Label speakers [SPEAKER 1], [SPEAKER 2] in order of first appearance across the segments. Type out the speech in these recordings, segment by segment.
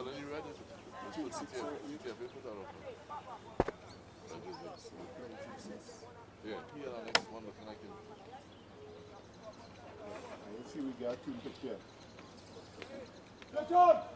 [SPEAKER 1] color you read? 268. Yeah, he had our next one looking like him.
[SPEAKER 2] Let's see, we got two picture.
[SPEAKER 3] Good job!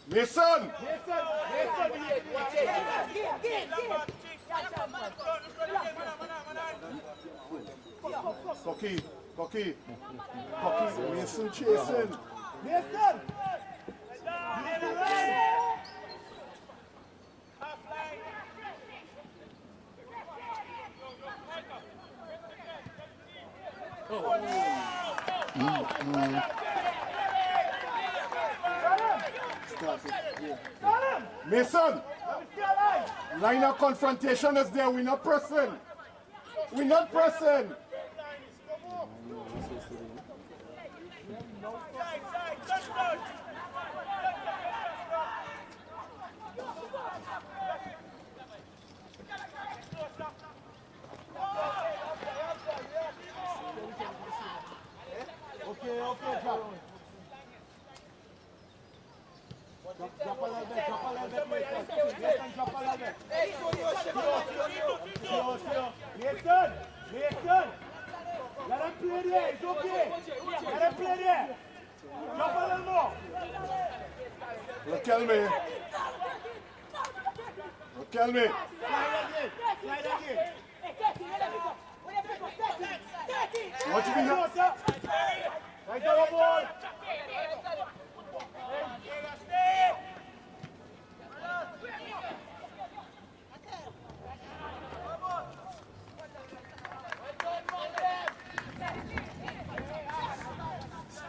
[SPEAKER 2] Listen! Cocky, Mason chasing.
[SPEAKER 3] Mason!
[SPEAKER 2] Mason! Line of confrontation is there. We're not pressing. We're not pressing.
[SPEAKER 3] Okay, drop. Drop a little bit, drop a little bit, Mason, drop a little bit. Mason, let him play there, it's okay. Let him play there. Drop a little more.
[SPEAKER 2] Look at me.
[SPEAKER 3] Slide again.
[SPEAKER 2] What you mean?
[SPEAKER 3] Right on the ball.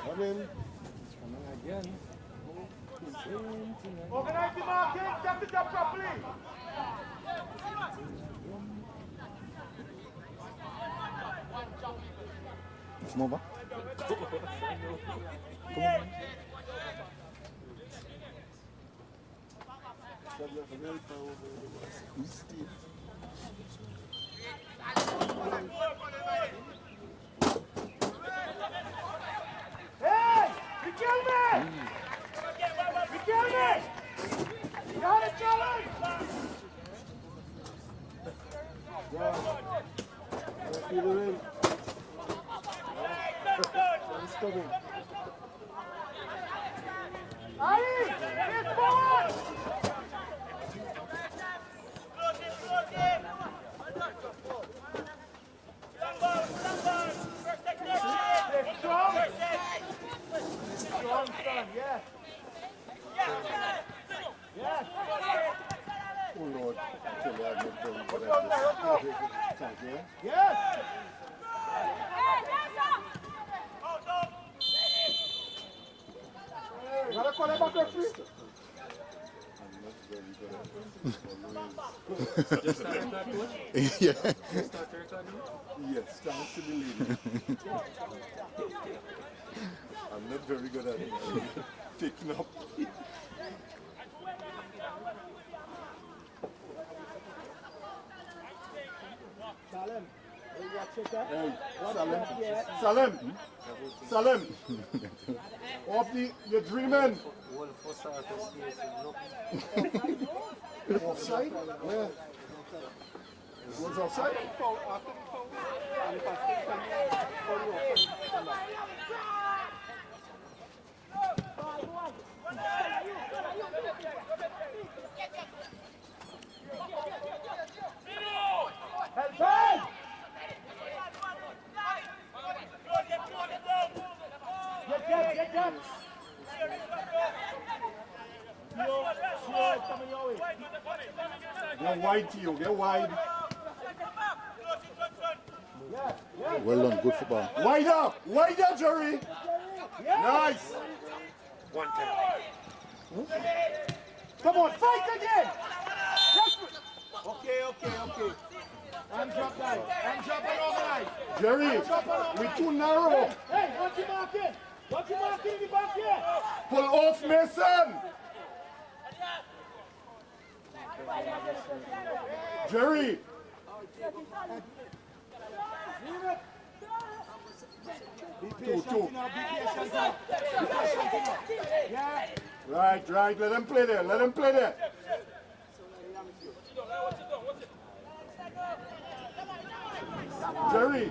[SPEAKER 2] Coming again.
[SPEAKER 3] Organize the marking, set it up properly.
[SPEAKER 2] Come over.
[SPEAKER 3] Hey! You kill me! You kill me! You got a challenge!
[SPEAKER 2] Feel the rain. It's coming.
[SPEAKER 3] Ali! Get forward! Strong! Strong, son, yes! Yes!
[SPEAKER 2] Oh Lord, thank you.
[SPEAKER 3] Yes! You gotta call him back to free.
[SPEAKER 2] Yeah. Yes, thanks to the lady. I'm not very good at it. Taking up.
[SPEAKER 3] Salim, you watch it, huh?
[SPEAKER 2] Hey, Salim. Off you're dreaming. Offside? Where? What's offside?
[SPEAKER 3] Help!
[SPEAKER 2] Get wide to you, get wide.
[SPEAKER 4] Well done, good football.
[SPEAKER 2] Wide up, Jerry. Nice.
[SPEAKER 3] One time. Come on, fight again. Okay. Hands up, guys. Hands up and organize.
[SPEAKER 2] Jerry, we too narrow.
[SPEAKER 3] Hey, watch your marking. Watch your marking in the back here.
[SPEAKER 2] Pull off, Mason. Jerry.
[SPEAKER 3] Be patient now, be patient now. Yeah.
[SPEAKER 2] Right. Let him play there. Jerry.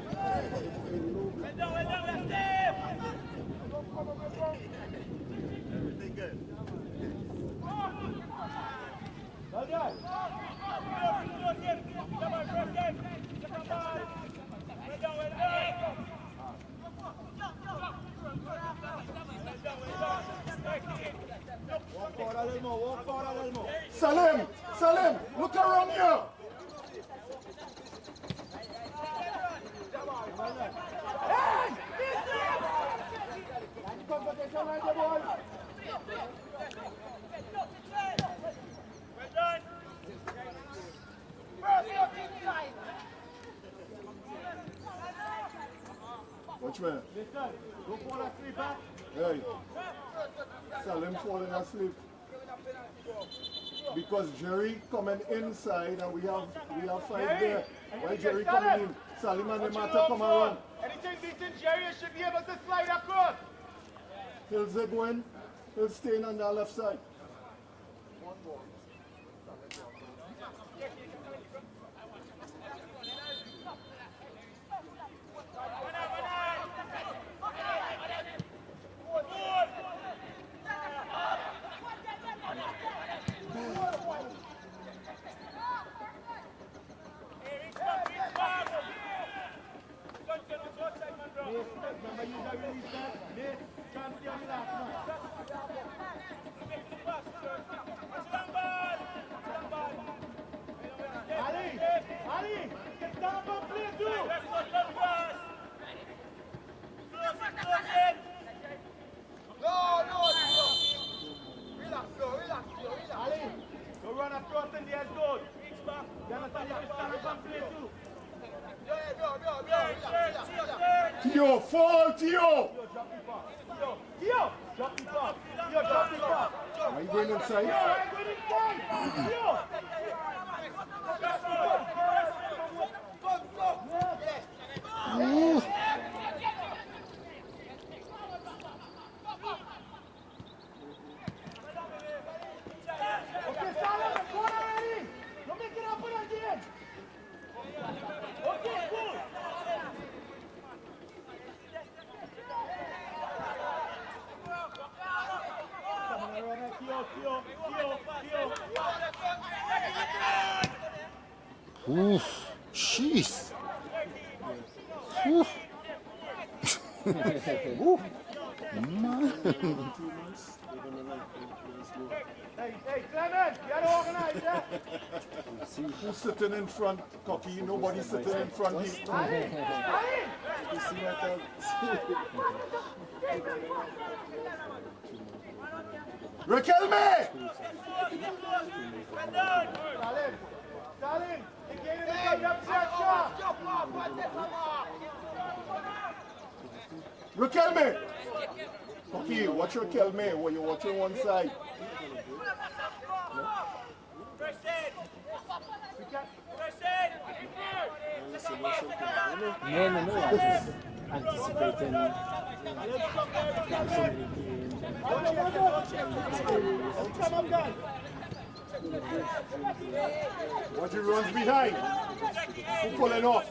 [SPEAKER 3] Well done. Walk forward a little more.
[SPEAKER 2] Salim, look around here.
[SPEAKER 3] Hey! Confrontation right there, boy. Well done.
[SPEAKER 2] Watch me.
[SPEAKER 3] Listen, don't fall asleep, huh?
[SPEAKER 2] Hey. Salim falling asleep. Because Jerry coming inside and we have five there. Why Jerry coming in? Salim and the matter come around.
[SPEAKER 3] Anything beating Jerry should be able to slide across.
[SPEAKER 2] He'll go in. He'll stay in on the left side.
[SPEAKER 3] Ali, get down and play too. Relax. Ali, go run across in the end zone. Jonathan, you can stand up and play too.
[SPEAKER 2] Tio, fall, Tio!
[SPEAKER 3] Tio, drop the ball.
[SPEAKER 2] Are you going inside?
[SPEAKER 3] Tio! Okay, Salah, go already. Don't make it happen again. Okay, cool.
[SPEAKER 4] Oof, jeez. Oof. Oof. Man.
[SPEAKER 3] Hey, Clement, you gotta organize that.
[SPEAKER 2] Who's sitting in front, Cocky? Nobody's sitting in front.
[SPEAKER 3] Ali!
[SPEAKER 2] Riquelme!
[SPEAKER 3] Salim, you get in the pressure.
[SPEAKER 2] Riquelme! Cocky, watch your Riquelme while you're watching one side.
[SPEAKER 5] No, I was anticipating
[SPEAKER 2] Watch your runs behind. Who pulling off?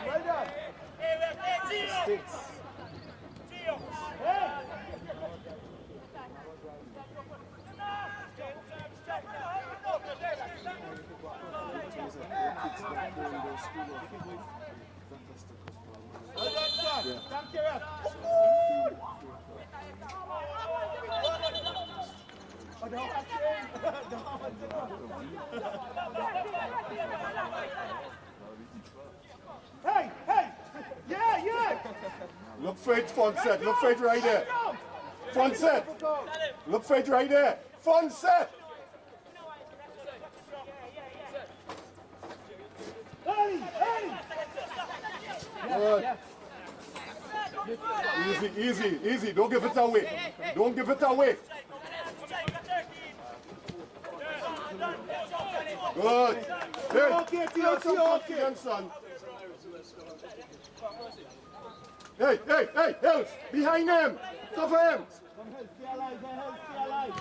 [SPEAKER 3] Well done.
[SPEAKER 5] sticks.
[SPEAKER 3] Hey!
[SPEAKER 5] Kids that play in those school of fantastic.
[SPEAKER 3] Well done, son. Thank you, ref. Oh, don't have to. Don't have to. Hey, hey. Yeah, yeah.
[SPEAKER 2] Look for it, fun set. Look for it right there. Fun set. Look for it right there. Fun set.
[SPEAKER 3] Hey, hey.
[SPEAKER 2] Good. Easy, easy, easy. Don't give it away. Don't give it away. Good. Hey,
[SPEAKER 3] Okay,
[SPEAKER 2] feel some confidence, son. Hey, hey, hey, Hills, behind him. Cover him.
[SPEAKER 3] Come help, stay alive, stay alive.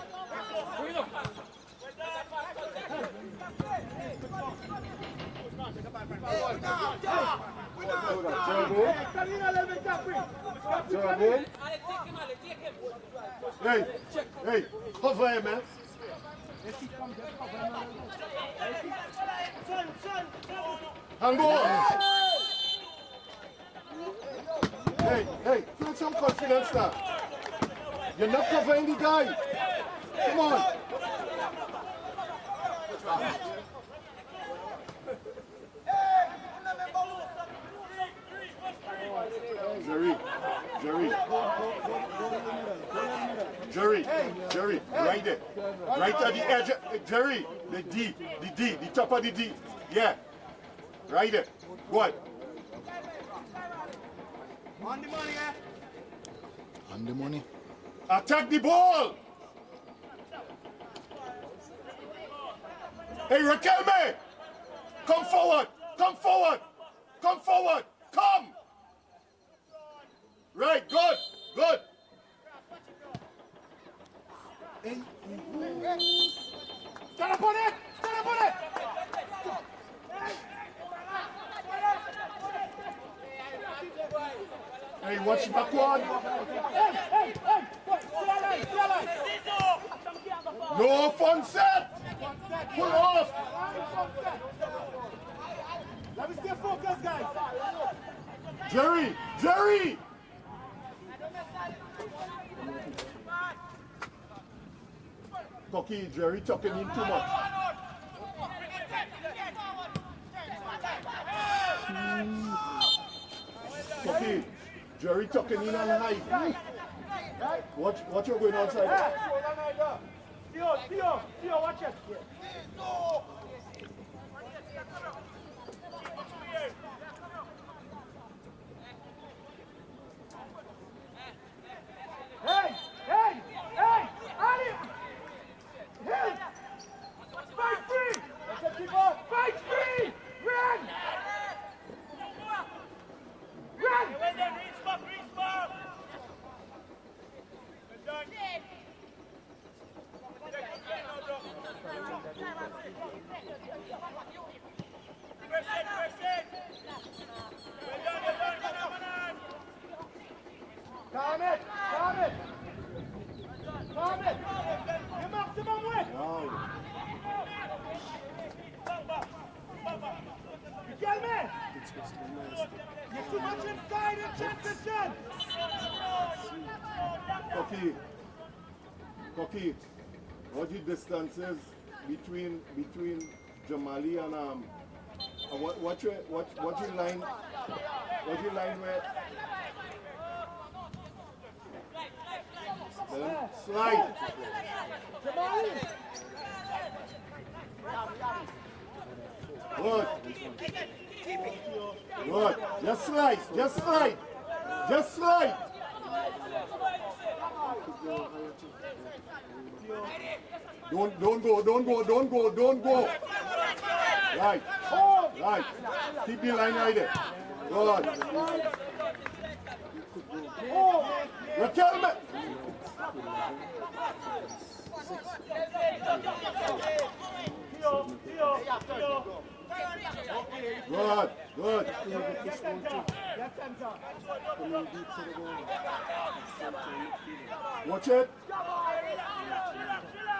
[SPEAKER 2] Hey, hey, cover him, man. Hang on. Hey, hey, feel some confidence now. You're not covering the guy. Come on. Jerry, right there. Right at the edge. Jerry, the D, the top of the D. Yeah. Right there. What?
[SPEAKER 3] On the money, eh?
[SPEAKER 4] On the money.
[SPEAKER 2] Attack the ball! Hey, Raquelme! Come forward! Come forward! Come forward! Come! Right, good, good.
[SPEAKER 3] Stand up on it! Stand up on it!
[SPEAKER 2] Hey, watch backward.
[SPEAKER 3] Hey! Stay alive!
[SPEAKER 2] No fun set! Pull off!
[SPEAKER 3] Let me stay focused, guys!
[SPEAKER 2] Jerry! Cocky, Jerry tucking in too much. Cocky, Jerry tucking in on high. Watch your going outside.
[SPEAKER 3] Theo, watch it. Hey! Ali! Hill! Fight free! Fight free! Run! Calm it! Your maximum weight! You tell me! You're too much inside and transition!
[SPEAKER 2] Cocky, what the distance is between Jamali and what your line where slide.
[SPEAKER 3] Jamali!
[SPEAKER 2] Good. Just slide. Don't go. Right. Keep the line right there. Good. Raquel. Good. Watch it.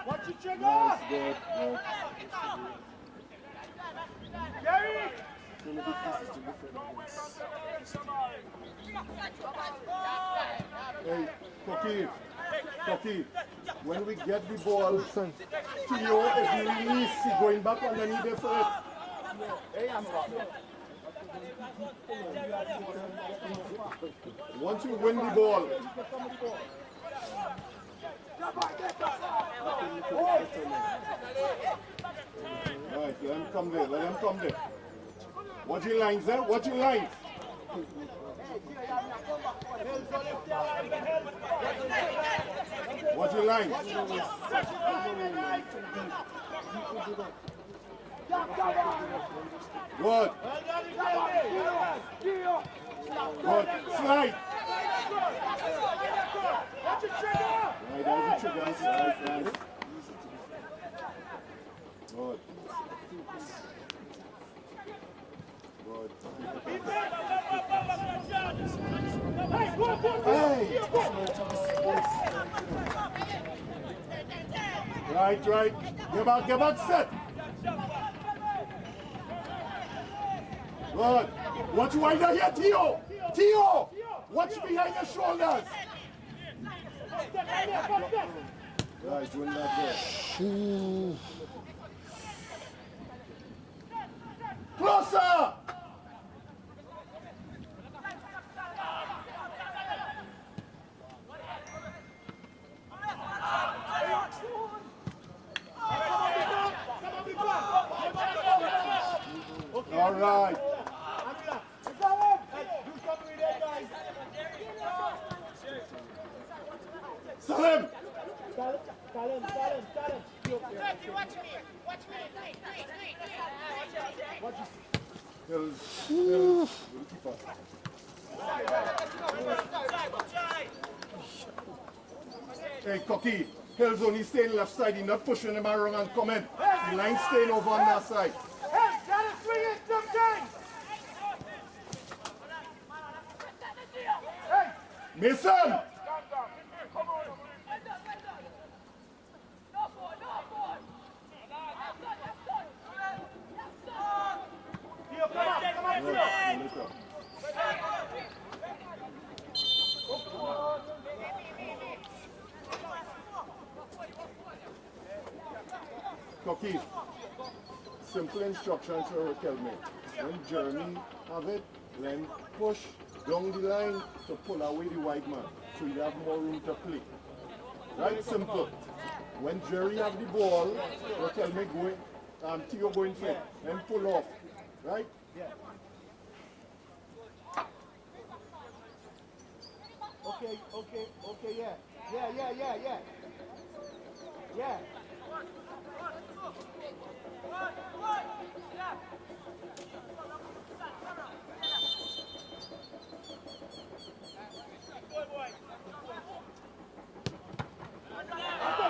[SPEAKER 3] Watch your trigger!
[SPEAKER 2] Good.
[SPEAKER 3] Jerry!
[SPEAKER 2] Hey, Cookie, when we get the ball, Theo is released, he going back underneath the foot. Once you win the ball, right, let him come there, let him come there. Watch your lines there, watch your lines. Watch your lines. Good. Good. Slide. Right, there's the trigger. Nice. Good. Hey! Right. Get back, set. Good. Watch wider here, Theo! Watch behind your shoulders. Right, doing that there. Closer! All right. Salim. Hey, Cookie. Hill's only staying left side. He's not pushing him around and coming. The line's staying over on that side.
[SPEAKER 3] Hey, gotta swing it sometimes. Hey,
[SPEAKER 2] Mason! Cookie, simple instructions for Kelme. When Jeremy have it, then push down the line to pull away the white man, so you have more room to play. Right, simple. When Jerry have the ball, Kelme going, Theo going for it, then pull off. Right?
[SPEAKER 3] yeah. Okay, yeah. Yeah.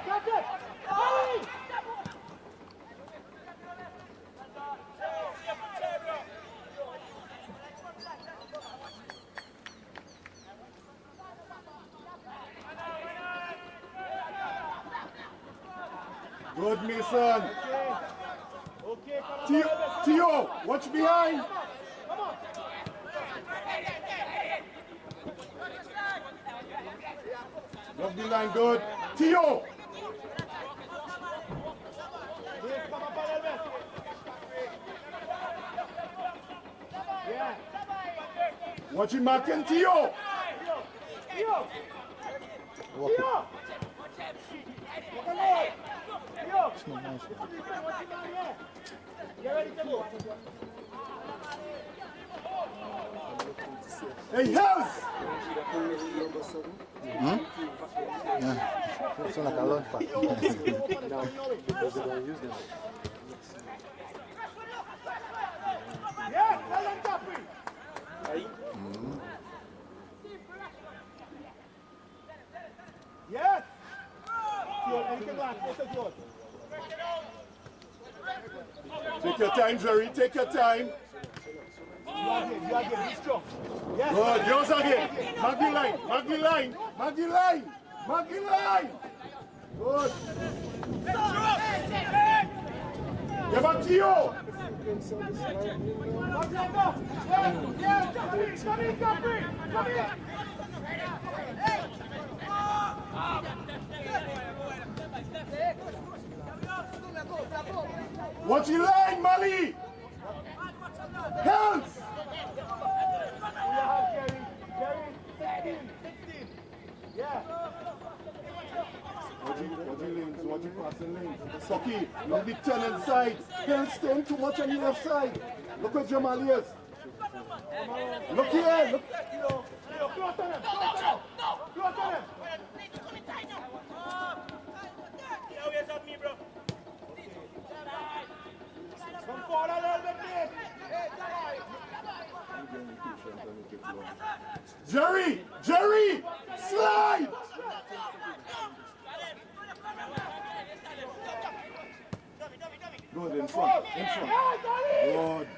[SPEAKER 3] That's it.
[SPEAKER 2] Good, Mason.
[SPEAKER 3] Okay,
[SPEAKER 2] Theo, watch behind.
[SPEAKER 3] Come on.
[SPEAKER 2] Love the line, good. Theo.
[SPEAKER 3] Yeah.
[SPEAKER 2] Watch him marking Theo.
[SPEAKER 3] Theo. Get ready to go.
[SPEAKER 2] Hey, Hills.
[SPEAKER 4] Yeah. It's like a lot of
[SPEAKER 3] Yeah, tell them Capri. Yes.
[SPEAKER 2] Take your time, Jerry. Take your time.
[SPEAKER 3] You are good. Be strong. Yes.
[SPEAKER 2] Good. Yours again. Mark the line. Good. Get back to you. Watch your line, Mali! Help! Watch your passing lanes. Socky, you'll be turning side. Can't stand too much on the left side. Look where Jamal is. Look here, look.
[SPEAKER 3] Come forward a little bit,
[SPEAKER 2] Jerry! Jerry! Slide! Good, in front, in front. Good.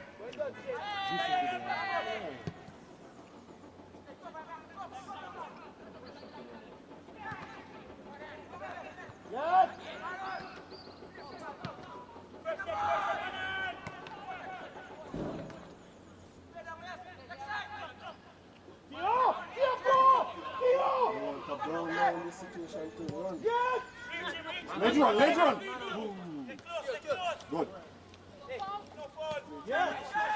[SPEAKER 2] Let's run, let's run. Good.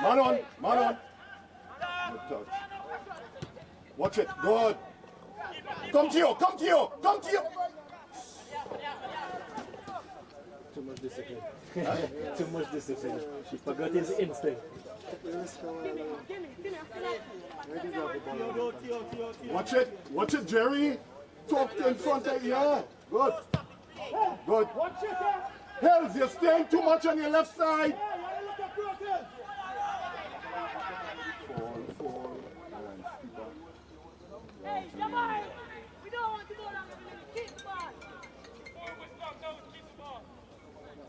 [SPEAKER 2] Man on, man on. Good touch. Watch it, good. Come to you, come to you, come to you.
[SPEAKER 5] Too much discipline. Too much discipline. She forgot his instinct.
[SPEAKER 2] Watch it, Jerry. Talk in front of you. Good. Good. Hells, you're staying too much on your left side. Fall.
[SPEAKER 6] Hey, Jamal, we don't want to go down and keep the ball.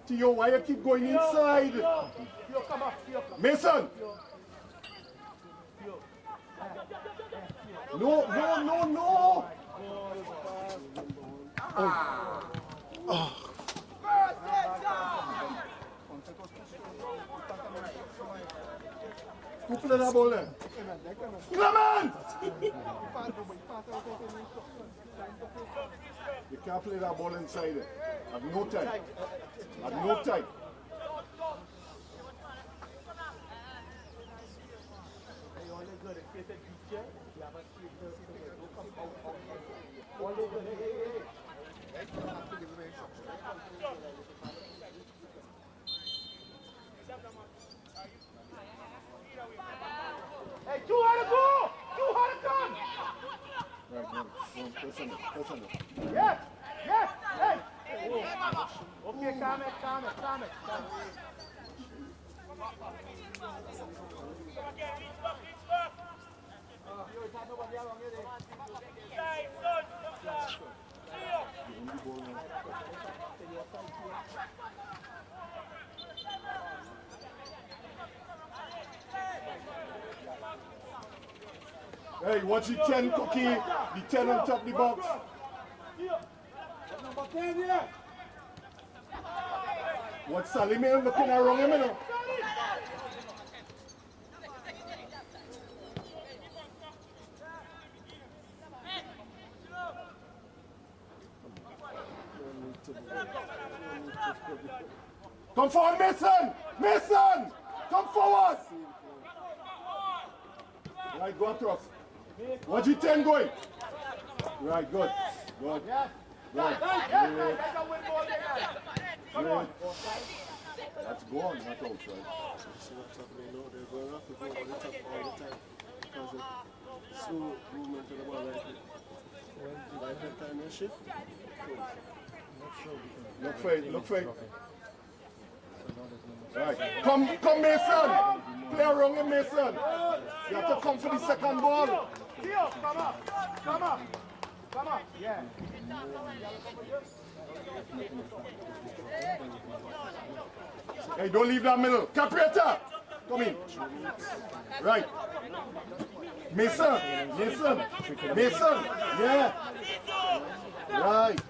[SPEAKER 2] Theo, why you keep going inside? Mason! No! Who played that ball then? Clement! You can't play that ball inside it. At no time. At no time.
[SPEAKER 3] Hey, too hard to go! Too hard to come!
[SPEAKER 2] Right, press on it.
[SPEAKER 3] Yes! Hey! Okay, calm it.
[SPEAKER 2] Hey, watch the 10 cookie, the 10 on top of the box.
[SPEAKER 3] Number 10 here!
[SPEAKER 2] What Salimir looking around him, you know? Come forward, Mason! Come forward! Right, go across. Watch your 10 going. Right, good. Good. Good. Good. That's gone, not out, right?
[SPEAKER 7] They're going to have to go over the top all the time because of slow movement of the ball like it. By the time they shift,
[SPEAKER 2] Look for it. Right. Come, Mason! Play around him, Mason. You have to come for the second ball.
[SPEAKER 3] Theo, come up. Yeah.
[SPEAKER 2] Hey, don't leave that middle. Capriata! Come in. Right. Mason. Yeah. Right.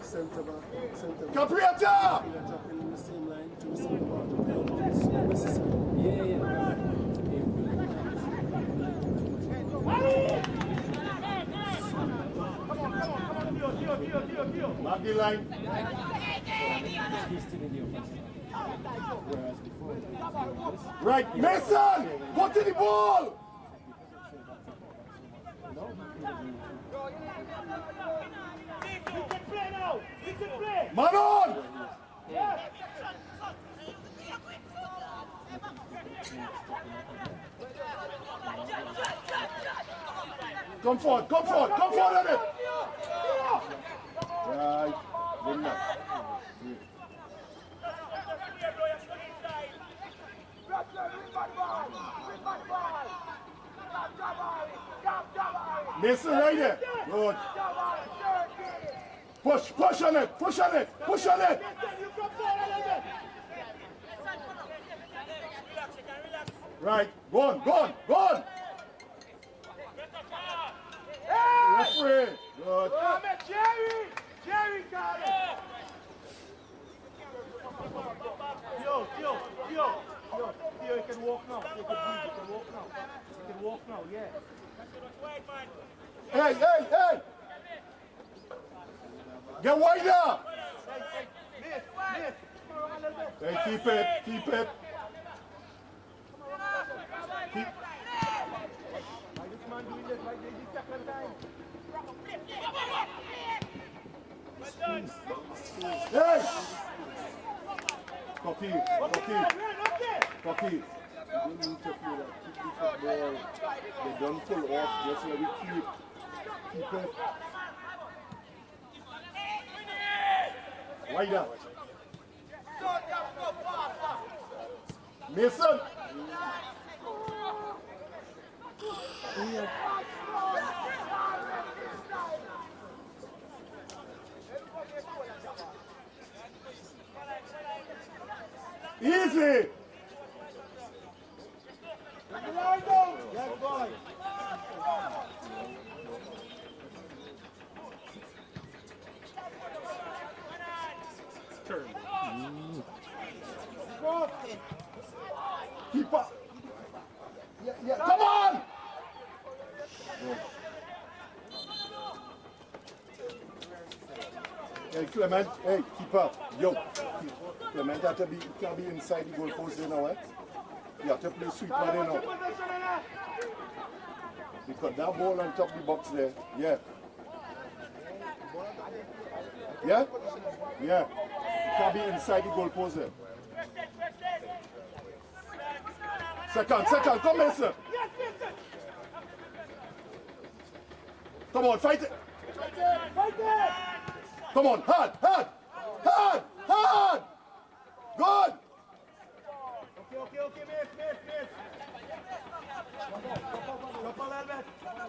[SPEAKER 7] Centre back.
[SPEAKER 2] Capriata!
[SPEAKER 7] Tapping in the same line to the same part of play. It's necessary.
[SPEAKER 2] Mark the line.
[SPEAKER 5] He's still in the offensive. Whereas before,
[SPEAKER 2] Right, Mason! Go to the ball!
[SPEAKER 3] We can play now. We can play.
[SPEAKER 2] Man on! Come forward on it! Right, good enough. Mason right there. Good. Push on it. Right, go on. Referee. Good.
[SPEAKER 3] Jerry got it. Yo, you can walk now. You can walk now, yeah.
[SPEAKER 2] Hey. Get wider.
[SPEAKER 3] Miss.
[SPEAKER 2] Hey, keep it.
[SPEAKER 3] Why this man doing this? Why they did second time?
[SPEAKER 2] Hey! Cocky.
[SPEAKER 7] You don't need to play that. Keep the football. They don't pull off. Just let it keep it.
[SPEAKER 2] Wider. Mason. Easy.
[SPEAKER 3] Yes, boy.
[SPEAKER 2] Keep up. Yeah. Come on. Hey, Clement. Hey, keep up. Yo. Clement can't be inside the goalpost there now, eh? You have to play sweeper there now. Because that ball on top of the box there. Yeah. You can't be inside the goalpost there. Second, come Mason. Come on, fight it. Come on, hard. Good.
[SPEAKER 3] Okay, miss.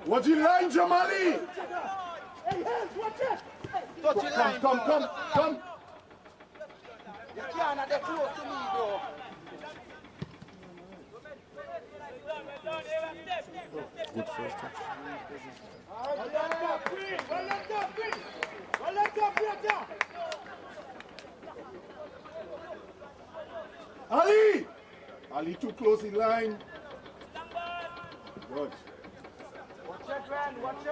[SPEAKER 2] What's your line, Jamali?
[SPEAKER 3] Hey, hands, watch it.
[SPEAKER 2] Come.
[SPEAKER 3] You can't, they're close to me, bro.
[SPEAKER 4] Good first touch.
[SPEAKER 3] Well done,
[SPEAKER 2] Ali too close in line. Good.
[SPEAKER 3] Watch it, Rand, watch it.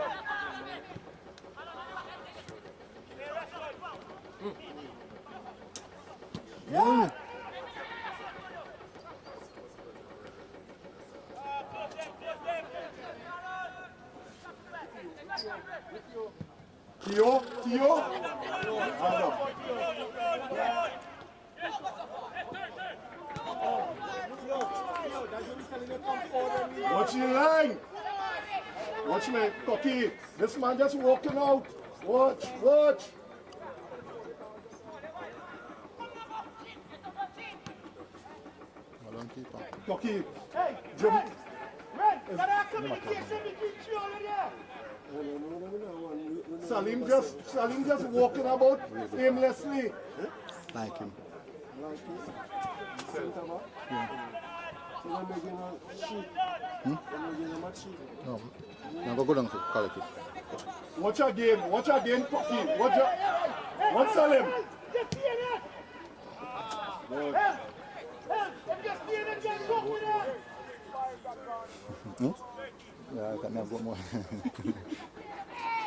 [SPEAKER 2] Yeah. Tio. Watch your line. Watch me, Cocky. This man just walking out. Watch.
[SPEAKER 4] Well on keeper.
[SPEAKER 2] Cocky.
[SPEAKER 3] Hey, Red, that are communication between you over there.
[SPEAKER 2] Salim just walking about aimlessly.
[SPEAKER 4] Like him.
[SPEAKER 7] Centre back. So when they get a sheet, when they get a match sheet.
[SPEAKER 4] No. Now go down to collective.
[SPEAKER 2] Watch again, Cocky. Watch What's Salim?
[SPEAKER 3] Just see it.
[SPEAKER 2] Good.
[SPEAKER 3] Help! If you see it, just go with it.
[SPEAKER 4] Hmm? Yeah, I can never go more.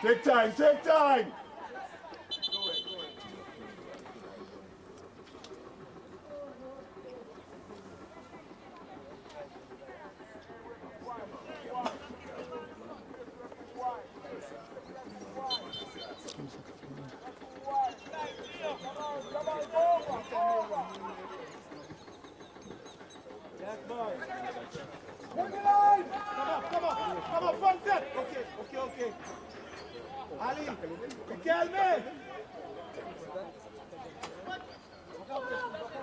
[SPEAKER 2] Take time, take time.
[SPEAKER 3] Come on, front set. Okay. Ali, tell me.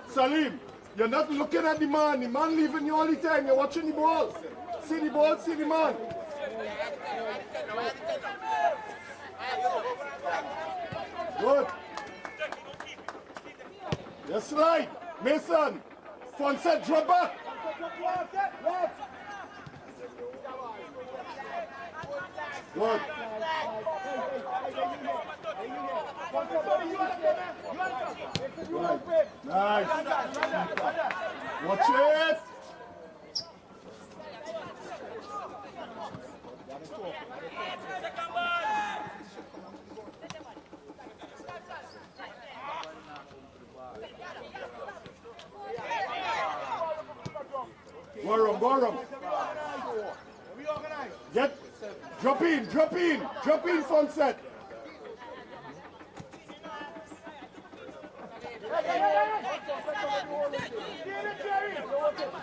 [SPEAKER 2] Salim, you're not looking at the man. The man leaving you all the time. You're watching the ball. See the ball, see the man. Good. You slide. Mason. Front set, drop back. Good. Right. Nice. Watch it. Go around. Get, drop in, front set.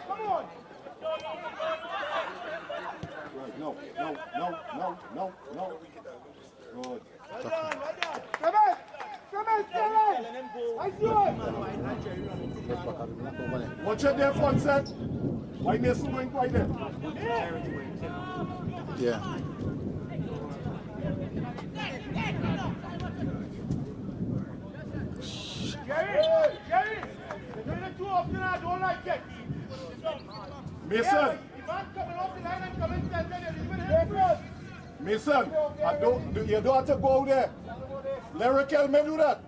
[SPEAKER 3] Come on.
[SPEAKER 2] Right, no. Good.
[SPEAKER 3] Well done. Come on, I do it.
[SPEAKER 2] Watch it there, front set. Why Mason going quite there?
[SPEAKER 4] Yeah.
[SPEAKER 3] Jerry, you're doing it too often. I don't like it.
[SPEAKER 2] Mason,
[SPEAKER 3] The man coming off the line and coming to the
[SPEAKER 2] Mason, you don't have to go there. Let Raquel may do that.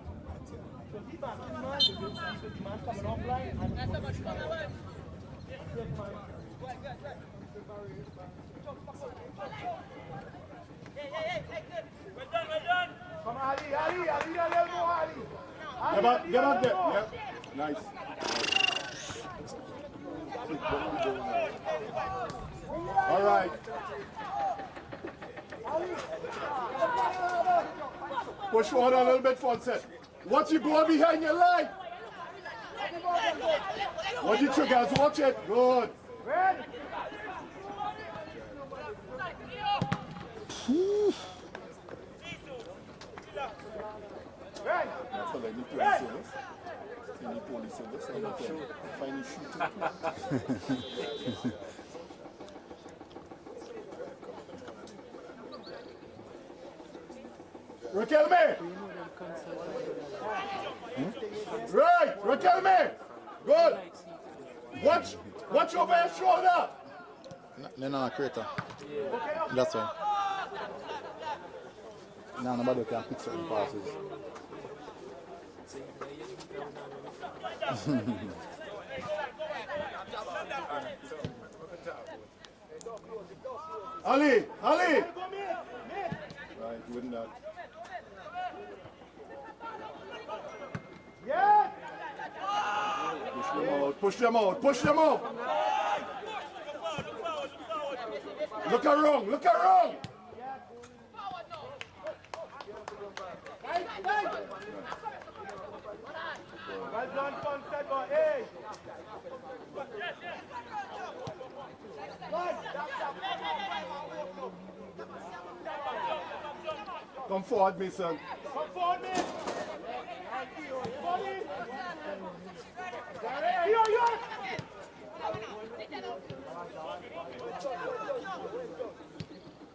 [SPEAKER 3] Come on, Ali, a little more, Ali.
[SPEAKER 2] Get up there. Yeah. Nice. All right. Push forward a little bit, front set. Watch you go behind your line. Watch the triggers, watch it. Good.
[SPEAKER 3] Red. Red.
[SPEAKER 2] That's all I need to service. I need police service. I need to find the shooting. Raquel May. Right, Raquel May. Good. Watch over your shoulder.
[SPEAKER 4] No, creator. That's right. Now nobody can pick certain passes.
[SPEAKER 2] Ali. Right, good that.
[SPEAKER 3] Yeah.
[SPEAKER 2] Push them out. Look around.
[SPEAKER 3] Well done, Concept, boy. Hey.
[SPEAKER 2] Come forward, Mason.
[SPEAKER 3] Come forward, man. Body. Here.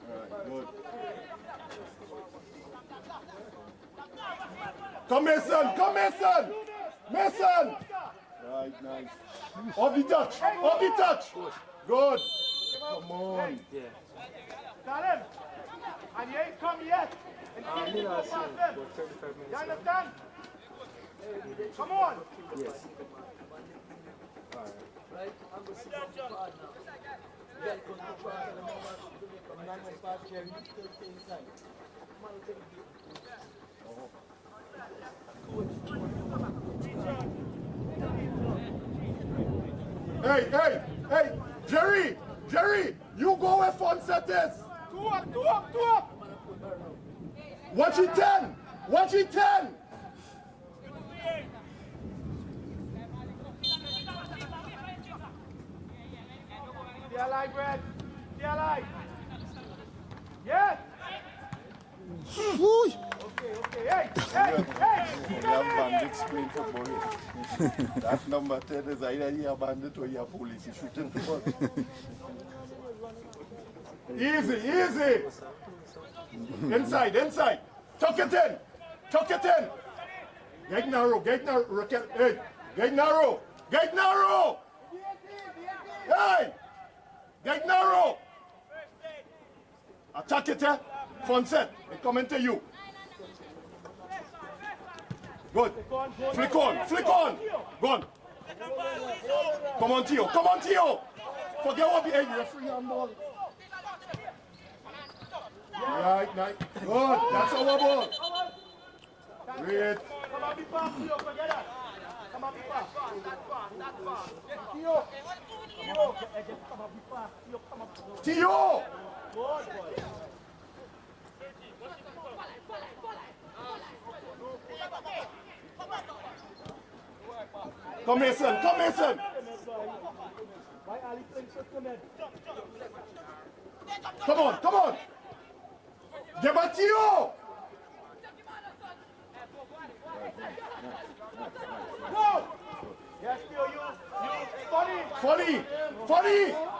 [SPEAKER 2] Alright, good. Come, Mason! Right, nice. Off the touch! Good. Come on.
[SPEAKER 3] Tell him. And he ain't come yet.
[SPEAKER 5] Me not see about 35 minutes.
[SPEAKER 3] You understand? Come on.
[SPEAKER 5] Yes.
[SPEAKER 2] Hey, Jerry, you go where Fonset is.
[SPEAKER 3] Two up.
[SPEAKER 2] Watch it 10.
[SPEAKER 3] Stay alive, Brad. Stay alive. Yes.
[SPEAKER 4] Woo!
[SPEAKER 3] Okay. Hey.
[SPEAKER 2] You have bandits playing football here. That number 10 is either you are bandit or you are police. You shooting football. Easy. Inside. Tuck it in. Get narrow. Hey, get narrow. Hey, get narrow. Attack it, eh? Fonset, it coming to you. Good. Flick on. Go on. Come on, Tio. Forget what the you're free on ball. Right. Good. That's our ball. Great.
[SPEAKER 3] Come on, be fast, Tio. Forget that. Come on, be fast. Tio. Come on, be fast.
[SPEAKER 2] Tio.
[SPEAKER 3] Good boy.
[SPEAKER 2] Come here, son.
[SPEAKER 3] Why are you playing so timid?
[SPEAKER 2] Come on. Get back, Tio.
[SPEAKER 3] Go! Yes, Tio, you.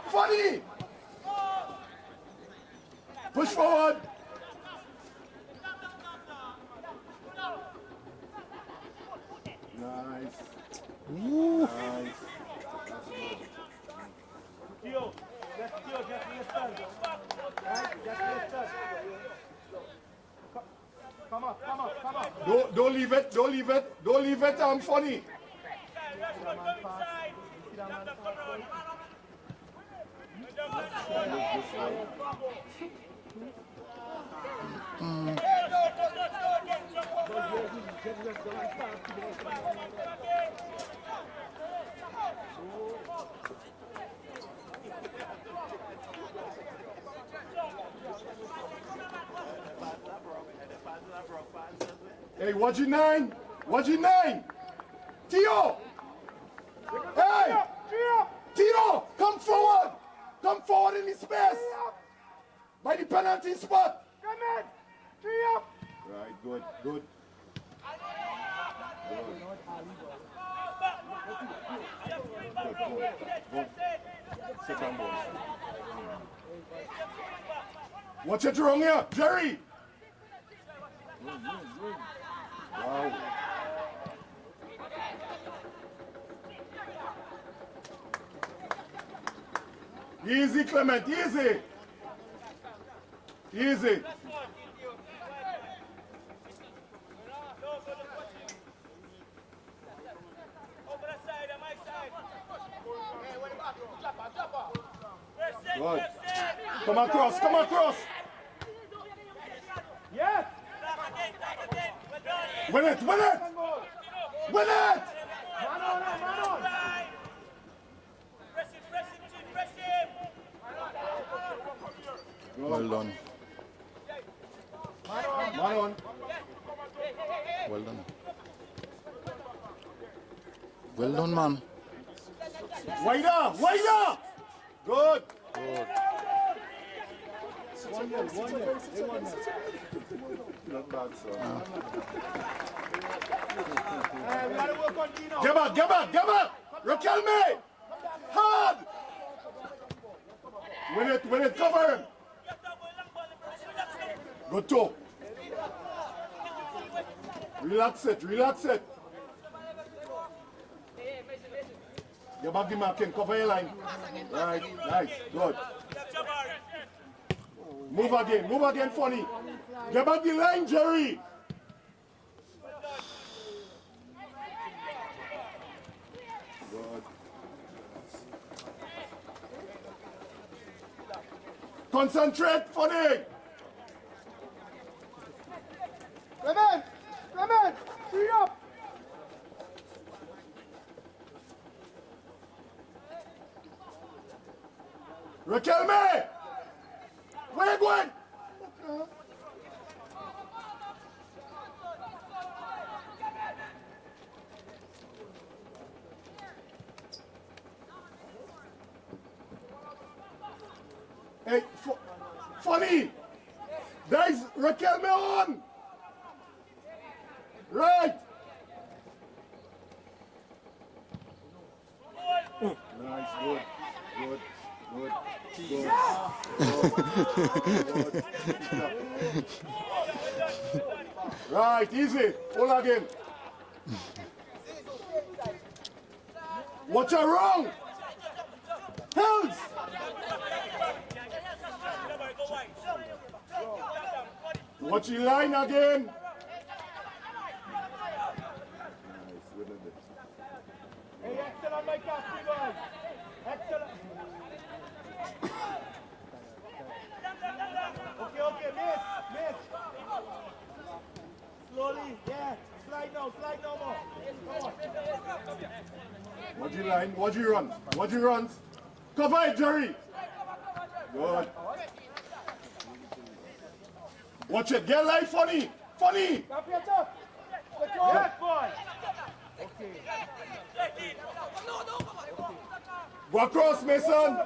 [SPEAKER 3] Funny.
[SPEAKER 2] Push forward. Nice.
[SPEAKER 4] Woo!
[SPEAKER 3] Tio, just listen. Right? Just listen. Come on.
[SPEAKER 2] Don't leave it, funny. Hey, what's your nine? Tio! Hey! Tio! Come forward in the space! By the penalty spot!
[SPEAKER 3] Come in! Tio!
[SPEAKER 2] Right, good. Second ball. Watch it wrong here, Jerry! Wow. Easy, Clement, easy. Good. Come across.
[SPEAKER 3] Yes!
[SPEAKER 2] Win it!
[SPEAKER 3] Man on! Press him!
[SPEAKER 4] Well done.
[SPEAKER 2] Man on.
[SPEAKER 4] Well done, man.
[SPEAKER 2] Wider! Good. Not bad, son.
[SPEAKER 3] We gotta work on Dino.
[SPEAKER 2] Get back! Raquel me! Hard! Win it, cover him! Good toe. Relax it. Get back the marking, cover your line. Right, nice, good. Move again, funny. Get back the line, Jerry. Good. Concentrate, Funny.
[SPEAKER 3] Clement! Clement! Speed up!
[SPEAKER 2] Riquelme! Where you going? Hey, Funny! There's Riquelme on! Right! Nice, good, good, good, good. Right, easy, all again. What's wrong? Hells! Watch the line again.
[SPEAKER 3] Hey, excellent, my captain, boy. Excellent. Okay, miss. Slowly, yeah. Slide now more. Come on.
[SPEAKER 2] Watch the line, watch the run. Watch the runs. Cover it, Jerry. Good. Watch it, get live, Funny. Funny.
[SPEAKER 3] Tap your top. Secure that, boy. Okay.
[SPEAKER 2] Go across, Mason.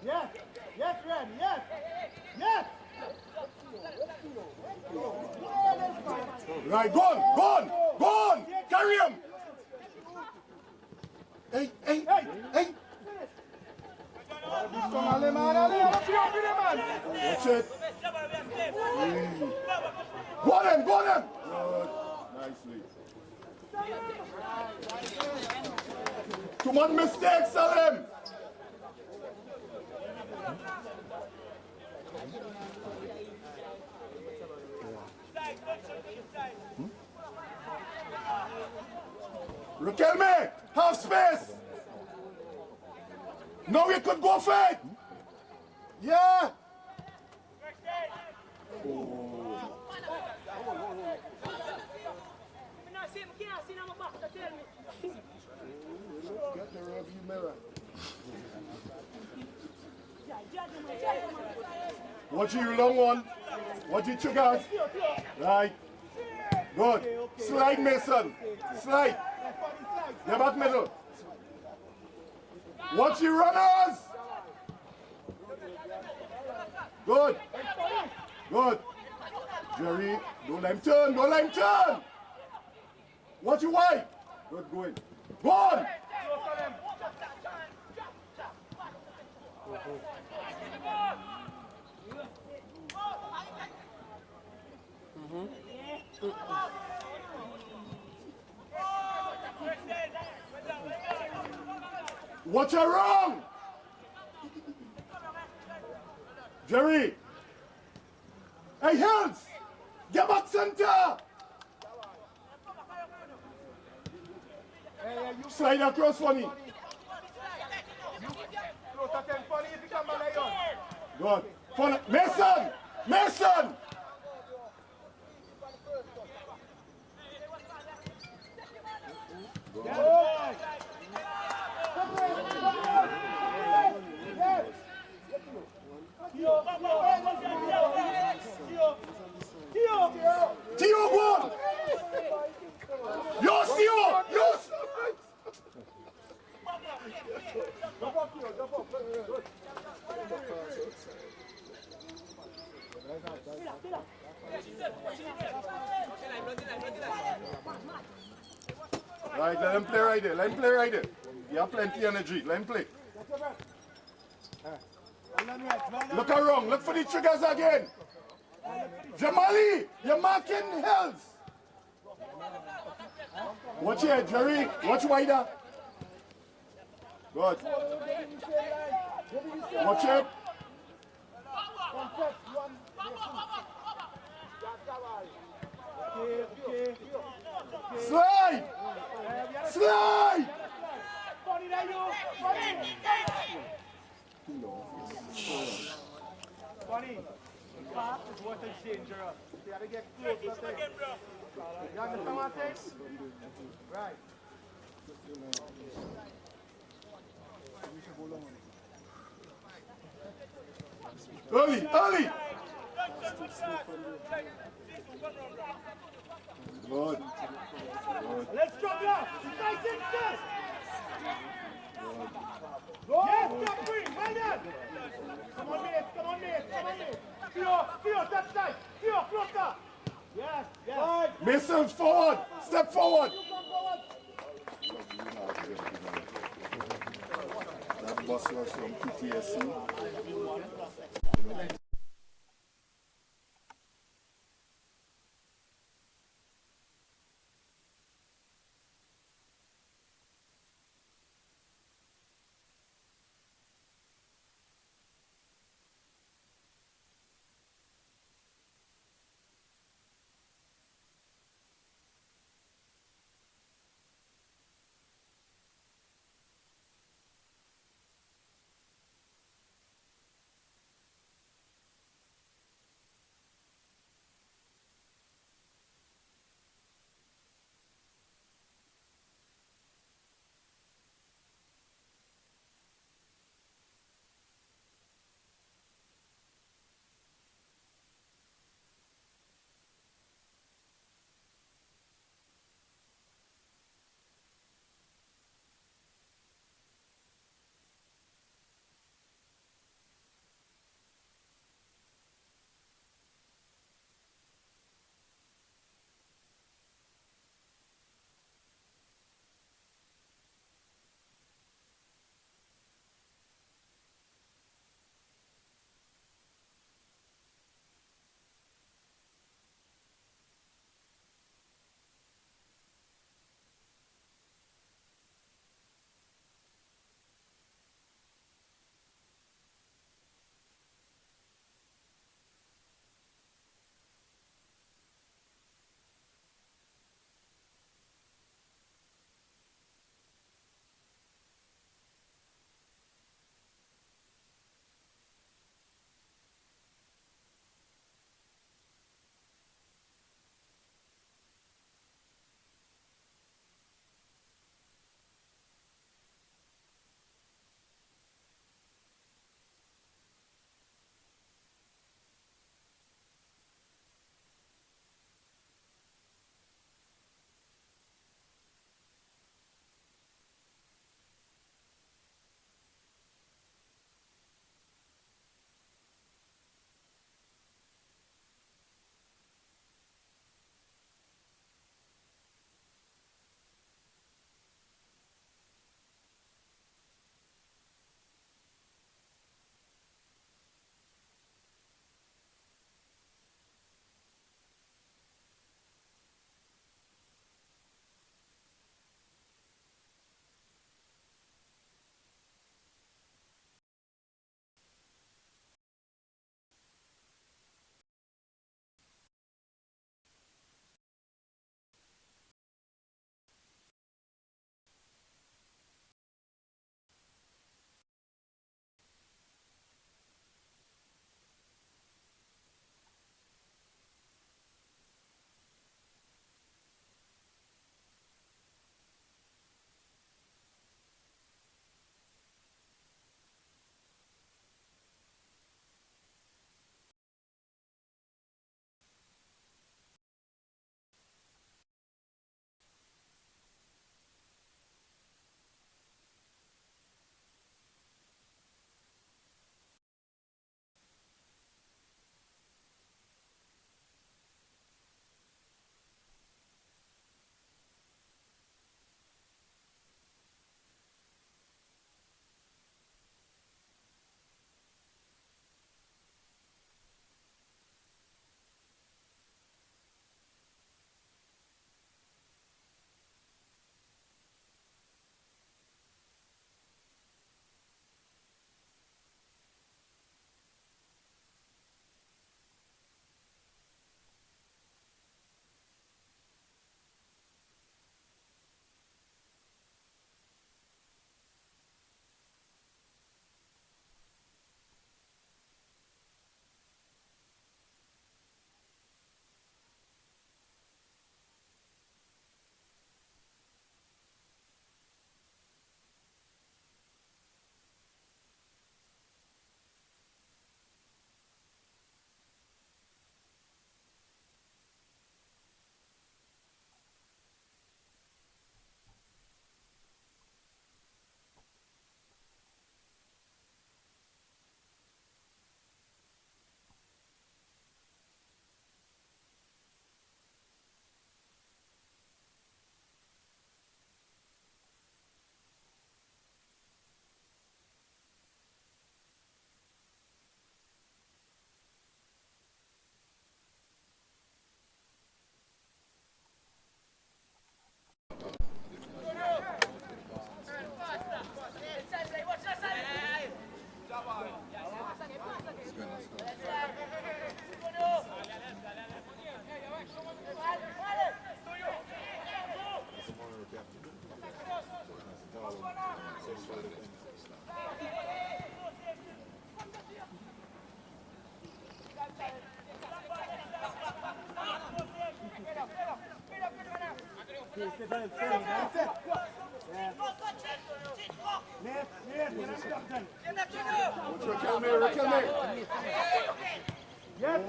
[SPEAKER 3] Yes, Ren, yes.
[SPEAKER 2] Right, go on. Carry him. Hey. Watch it. Go on him. Good. Nicely. Too much mistakes, Salim. Riquelme, half space. Now you could go for it. Yeah. Get the review mirror. Watch your long one. Watch your triggers. Right. Good. Slide, Mason. Slide. Get back middle. Watch your runners. Good. Jerry, don't let him turn. Watch your wide. Good going. Go on. What's wrong? Jerry. Hey, Hills. Get back center. Slide across, Funny. Good. Funny. Mason. Tio, go! Yo, Tio! Right, let him play right there. You have plenty energy. Let him play. Look around. Look for the triggers again. Jamali, you're marking Hells. Watch here, Jerry. Watch wider. Good. Watch it. Slide! Slide!
[SPEAKER 3] Funny that you! Funny! Funny! Fast is what is dangerous. You gotta get close. You understand what I'm saying? Right.
[SPEAKER 2] Early, early! Good.
[SPEAKER 3] Let's drop it off. Nice and still. Yes, stop free. Well done. Come on, mate. Come on, mate. Come on, mate. Theo, that side. Theo, closer. Yes, yes.
[SPEAKER 2] Missiles forward! Step forward! That bus was from PTSC.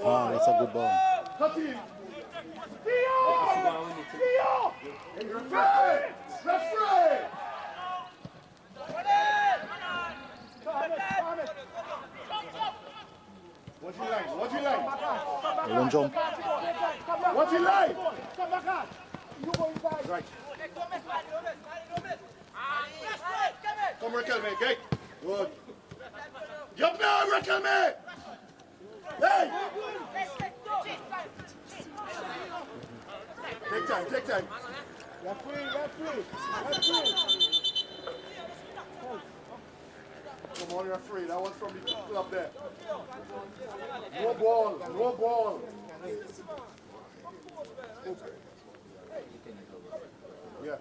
[SPEAKER 4] Ah, that's a good ball.
[SPEAKER 2] Cut in. What you like? What you like?
[SPEAKER 4] Long jump.
[SPEAKER 2] What you like?
[SPEAKER 3] Come back on. You go inside.
[SPEAKER 2] Right. Come Riquelme, get. Good. Jump now, Riquelme. Hey! Take time, take time.
[SPEAKER 3] You're free, you're free. You're free.
[SPEAKER 2] Come on, you're free. That one's from the people up there. No ball, no ball. Yeah.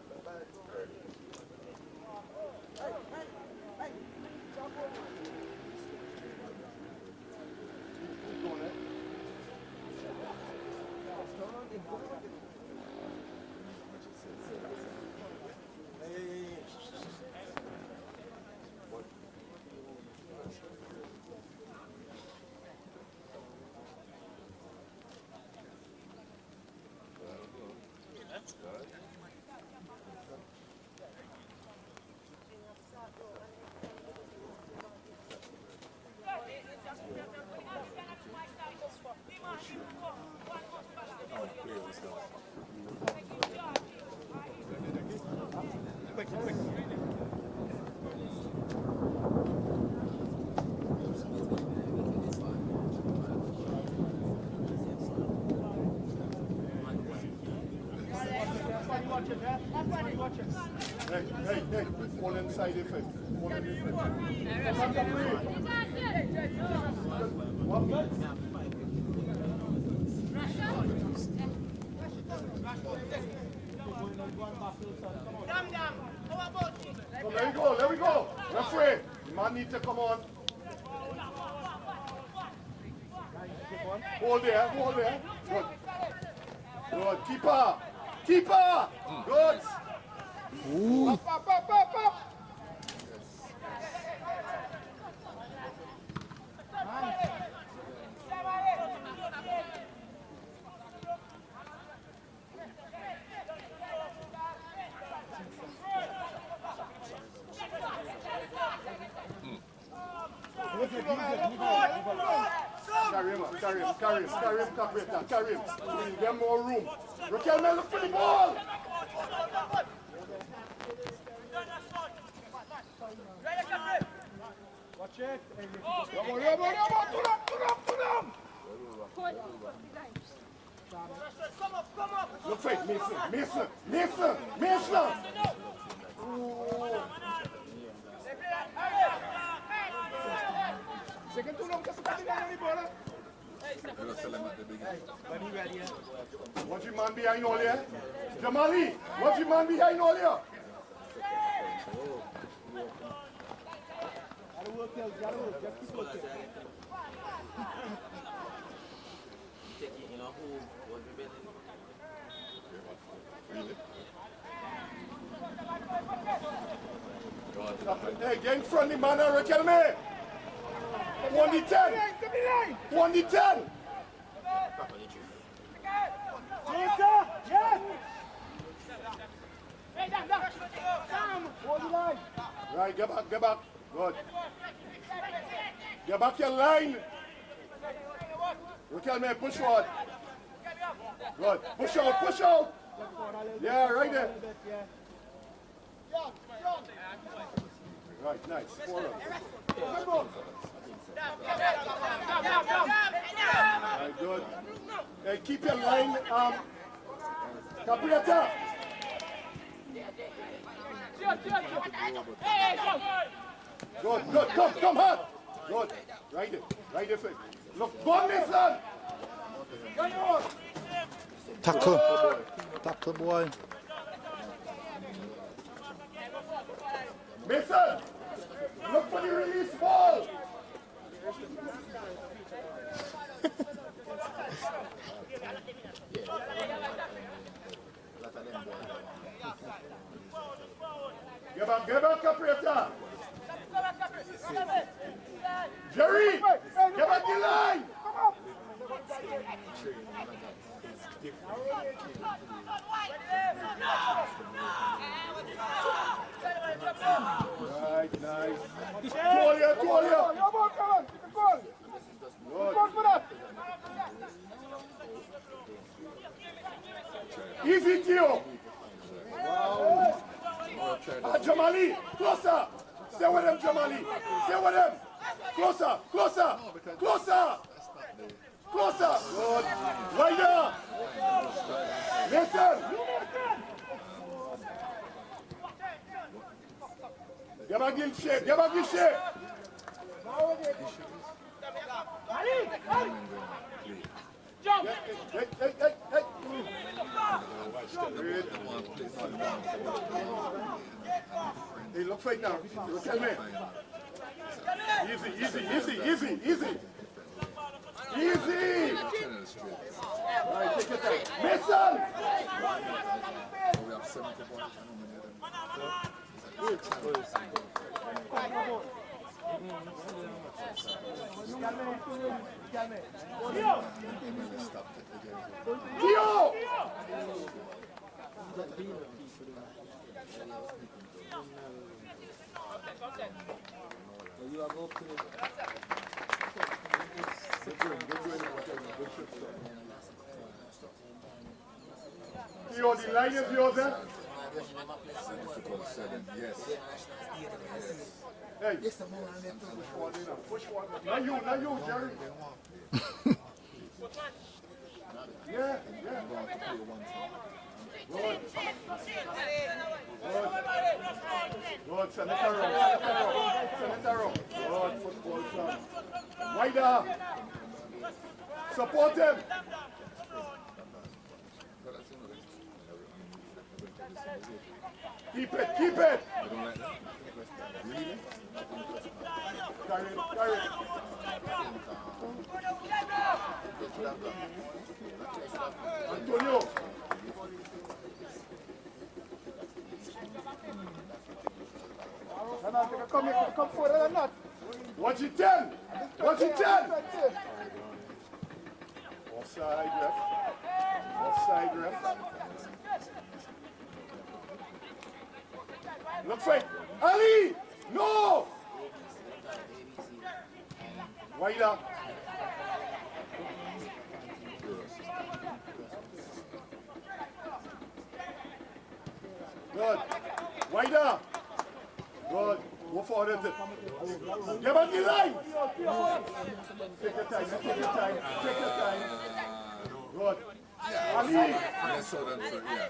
[SPEAKER 2] Hey, hey, hey, fall inside the fence. Fall in the fence. Come on, come here. What? So there we go, there we go. Referee, the man needs to come on. Hold there, hold there. Good. Good. Keeper. Keeper. Good.
[SPEAKER 4] Ooh.
[SPEAKER 3] Up, up, up, up, up.
[SPEAKER 2] Carry him up, carry him, Cabrera, carry him. Give them more room. Riquelme, look for the ball.
[SPEAKER 3] Watch it. Come on, come on, come on. Pull up.
[SPEAKER 2] Look for it, Mason.
[SPEAKER 3] Second too long, just put it on the ball.
[SPEAKER 2] Watch your man behind all here. Jamali, watch your man behind all here.
[SPEAKER 3] Gotta work, gotta work. Just keep working.
[SPEAKER 2] Hey, get in front of the man, Riquelme. 1-10. 1-10.
[SPEAKER 3] Yes. Hey, down. Hold the line.
[SPEAKER 2] Right, get back. Good. Get back your line. Riquelme, push forward. Good. Push out. Yeah, right there. Right, nice. Forward. Right, good. Hey, keep your line. Capriata. Good. Come hard. Good. Right there. Look, go on, Mason.
[SPEAKER 4] Tackle boy.
[SPEAKER 2] Mason, look for the release ball. Get back, operator. Jerry, get back the line. Right, nice. Tolia. Easy, Theo. Wow. Jamali, closer. Stay with him, Jamali. Stay with him. Closer. Good. Wider. Listen. Get back in shape.
[SPEAKER 3] Ali! Jump!
[SPEAKER 2] Hey. Hey, look right now. Tell me. Easy. Right, take your time. Mason!
[SPEAKER 1] We have 70 points.
[SPEAKER 2] Theo!
[SPEAKER 5] You are go to
[SPEAKER 2] Theo, the line is yours, eh?
[SPEAKER 1] Yes.
[SPEAKER 2] Hey. Push one. Not you, Jerry. Yeah. Good. Send it around. Good football, son. Wider. Support him. Keep it. Carry it. Antonio.
[SPEAKER 3] Come further than that.
[SPEAKER 2] Watch it 10. Offside, ref. Look fake. Ali! No! Wider. Good. Wider. Good. Go forward. Get back in line. Take your time. Good. Ali.
[SPEAKER 1] Yes, so that's yeah.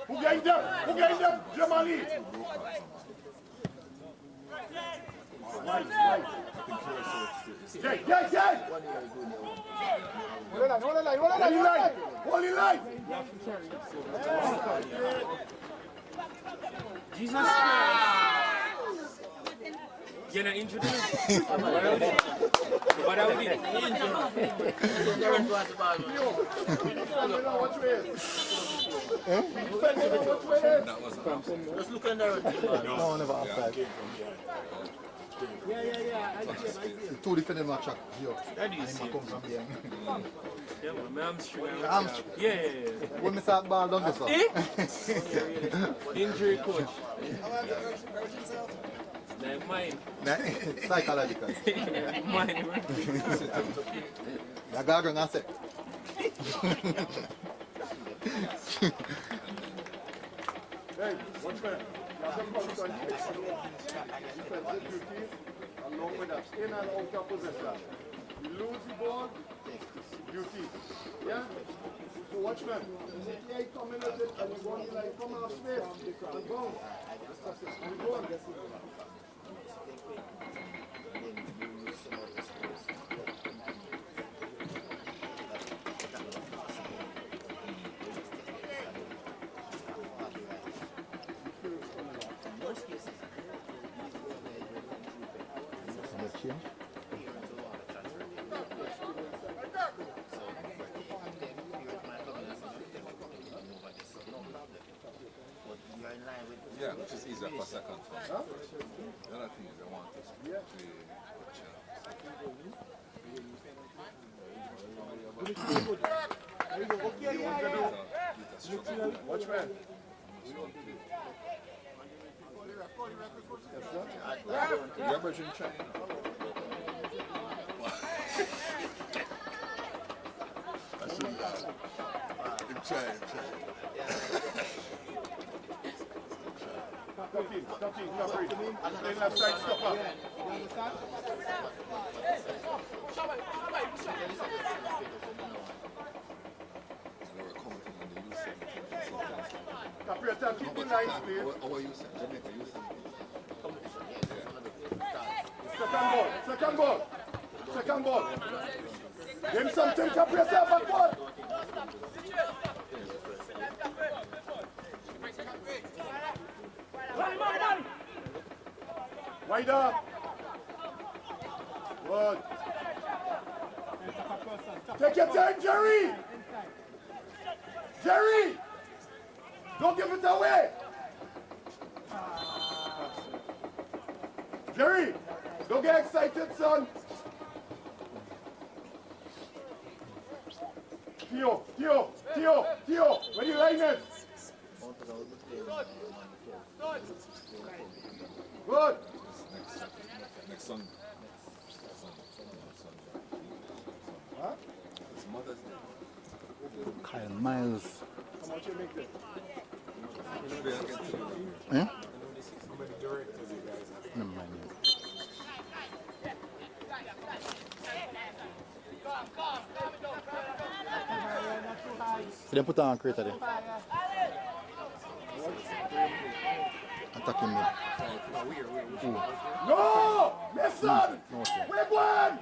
[SPEAKER 2] Who gained them? Jamali. Right. Jay. Hold the line.
[SPEAKER 5] Jesus Christ. You're not injured? What are we doing?
[SPEAKER 1] Just look on the road.
[SPEAKER 4] No, never outside.
[SPEAKER 5] Yeah. I see.
[SPEAKER 4] Two defending my track.
[SPEAKER 5] How do you see it?
[SPEAKER 4] Come from there.
[SPEAKER 5] Yeah, man, my hamstring.
[SPEAKER 4] Hamstring.
[SPEAKER 5] Yeah.
[SPEAKER 4] When I start ball down this one.
[SPEAKER 5] Injury coach. Like mine.
[SPEAKER 4] Psychological.
[SPEAKER 5] Mine, man.
[SPEAKER 4] I got to say.
[SPEAKER 2] Hey, watch me. You have to concentrate defensive duties along with that in and out of possession. You lose the ball, duty. Yeah? So watch me. Yeah, you come in with it and you go on like come out of space and bounce. And go on.
[SPEAKER 4] shame.
[SPEAKER 1] Yeah, which is easier for second. Huh? The other thing is I want us to play the chance.
[SPEAKER 2] Watch man.
[SPEAKER 1] You're virgin China. I shouldn't have. In China.
[SPEAKER 2] Stop in. Play left side, stop up. Capri, keep the lines, please.
[SPEAKER 1] Our U17, Jamaica U17.
[SPEAKER 2] Second ball. Give him something, Capri, backward. Wider. Good. Take your time, Jerry. Don't give it away. Jerry, don't get excited, son. Theo, where you line it? Good.
[SPEAKER 1] Next Sunday.
[SPEAKER 2] Huh?
[SPEAKER 1] It's Mother's Day.
[SPEAKER 4] Kyle Miles.
[SPEAKER 2] How much you make this?
[SPEAKER 4] Eh? Never mind. So they put on a crate there. Attacking me.
[SPEAKER 2] No! Listen!
[SPEAKER 4] No, sir.
[SPEAKER 2] We're going!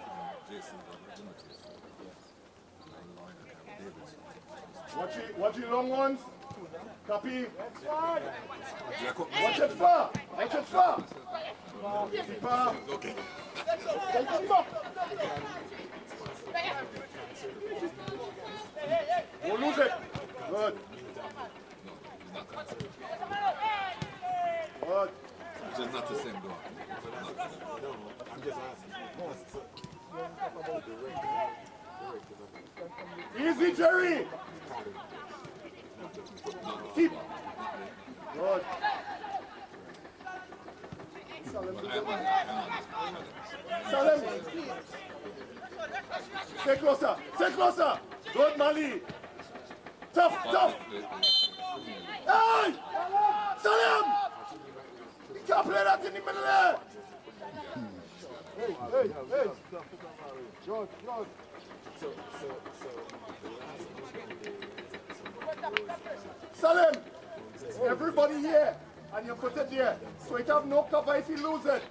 [SPEAKER 2] Watch the long ones. Copy. Watch it far. Far.
[SPEAKER 1] Okay.
[SPEAKER 2] We'll lose it. Good. Good.
[SPEAKER 1] It's just not the same door.
[SPEAKER 2] Easy, Jerry. Keep. Good. Salem. Stay closer. Good, Mali. Tough. Hey! Salem! You can't play that in the middle there. Hey. George. Salem! Everybody here. And you put it there. So it have no cover if you lose it.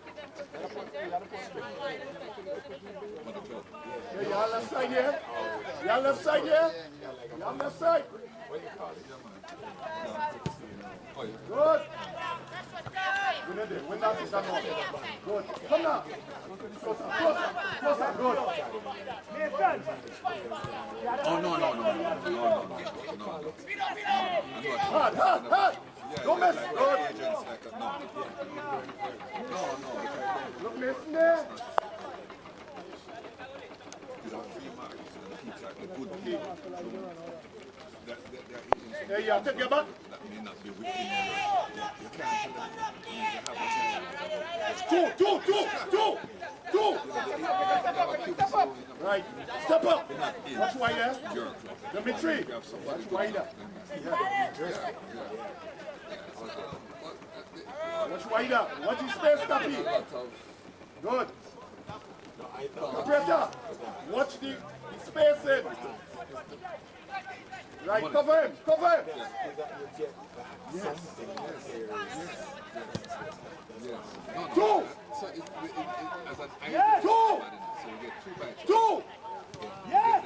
[SPEAKER 2] Yeah, you have left side here. You have left side. Good. Win that is done. Good. Come now. Closer. Good.
[SPEAKER 1] Oh, no.
[SPEAKER 2] Hard. Don't mess. Good. Look, missing there. There you are. Take your back.
[SPEAKER 1] That may not be within you can't
[SPEAKER 2] Two. Right. Step up. Watch wider. Dimitri. Watch wider. Watch wider. Watch his space, Tapi. Good. Operator, watch the spacing. Right, cover him. Yes. Two.
[SPEAKER 1] So as an
[SPEAKER 2] Yes. Two.
[SPEAKER 1] so you get two by
[SPEAKER 2] Two.
[SPEAKER 3] Yes!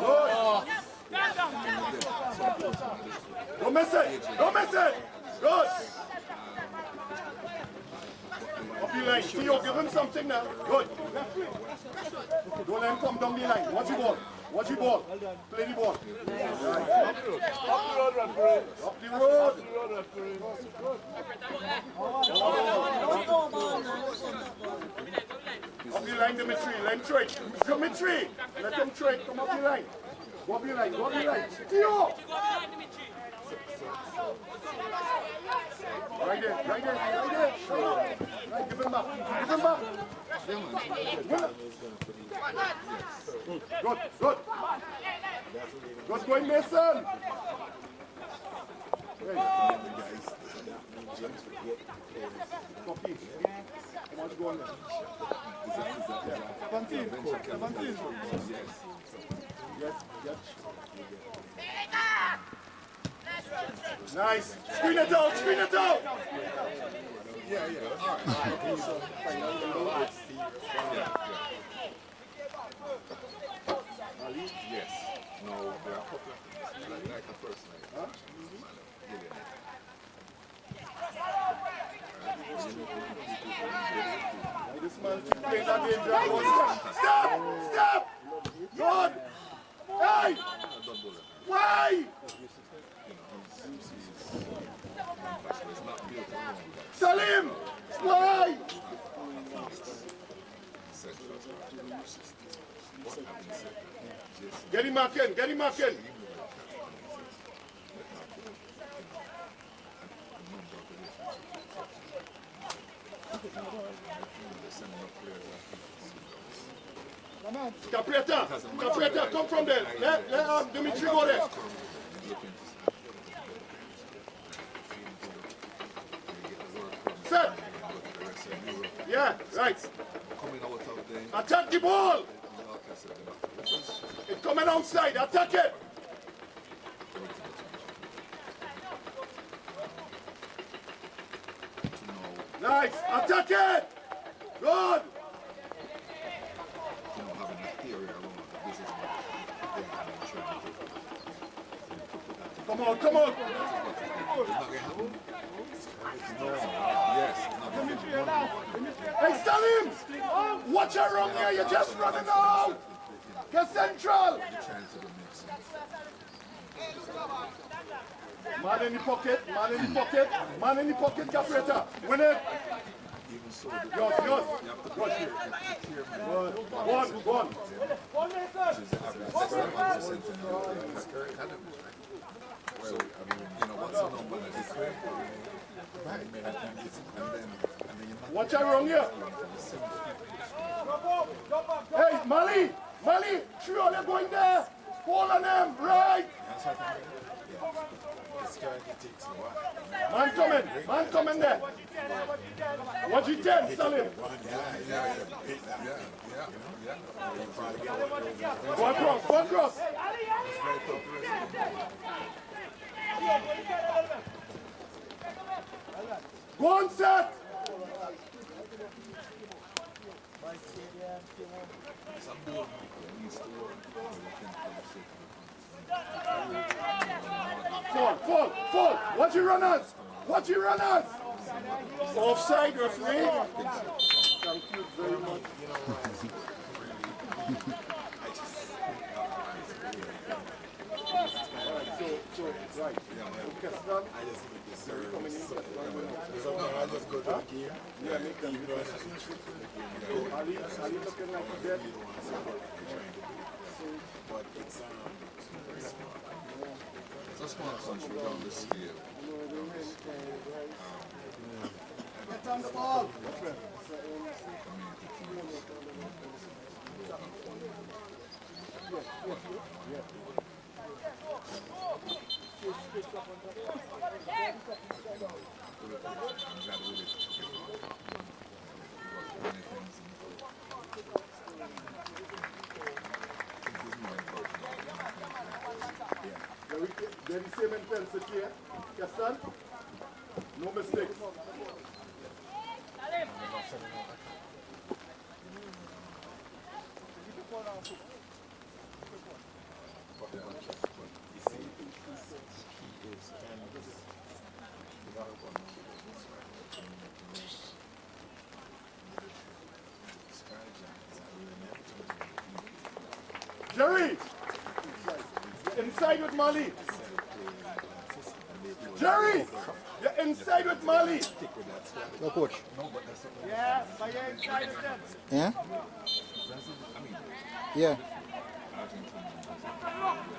[SPEAKER 2] Good. Don't miss it. Good. Up your line. give him something now. Good. Don't let him come down the line. Watch the ball. Watch the ball. Play the ball. Right.
[SPEAKER 3] Up the road, referee.
[SPEAKER 2] Up the road.
[SPEAKER 3] Up the road, referee.
[SPEAKER 2] Up the line, Dimitri. Let him trade. Dimitri. Let him trade. Come up the line. Go up the line. Go up the line. Theo. Right there. Right there. Right there. Right. Give him back. Give him back. Good. Good. Good going, Mason. Hey. Copy. How much go on there?
[SPEAKER 3] 17. 17.
[SPEAKER 2] Yes. Nice. Screen it out. Screen it out.
[SPEAKER 1] Yeah. All right. Yes. No, there are a couple of like a first night. Huh?
[SPEAKER 2] This man plays that danger. Stop! Stop! Good! Hey! Why? Salim! Why? Get him back in, get him back in. Caprietta, come from there. Let Dimitri go there. Set. Yeah, right. Attack the ball. It's coming outside. Attack it. Nice. Attack it. Good. Come on, come on. Hey, Salim! Watch around here, you're just running out! Get central! Man in the pocket, man in the pocket, man in the pocket, Caprietta. Win it! Yours. One.
[SPEAKER 1] So, I mean, you know, what's the number?
[SPEAKER 2] Watch around here. Hey, Mali! Sure, they're going there. Hold on them, right? Man coming there. Watch it 10, Salim. Go across. Go on, set. Fall. Watch your runners. Offside, referee. Thank you very much. Right. Kestan, coming in.
[SPEAKER 7] I just go to the game.
[SPEAKER 2] Yeah, make them. Ali looking like he's dead.
[SPEAKER 7] But it's
[SPEAKER 1] a small country down the scale.
[SPEAKER 2] Get on the ball. There is same intensity here. Kestan, no mistakes. Jerry! Inside with Mali. Jerry! You're inside with Mali.
[SPEAKER 4] No, coach.
[SPEAKER 3] Yeah, but you're inside with them.
[SPEAKER 4] Yeah? Yeah.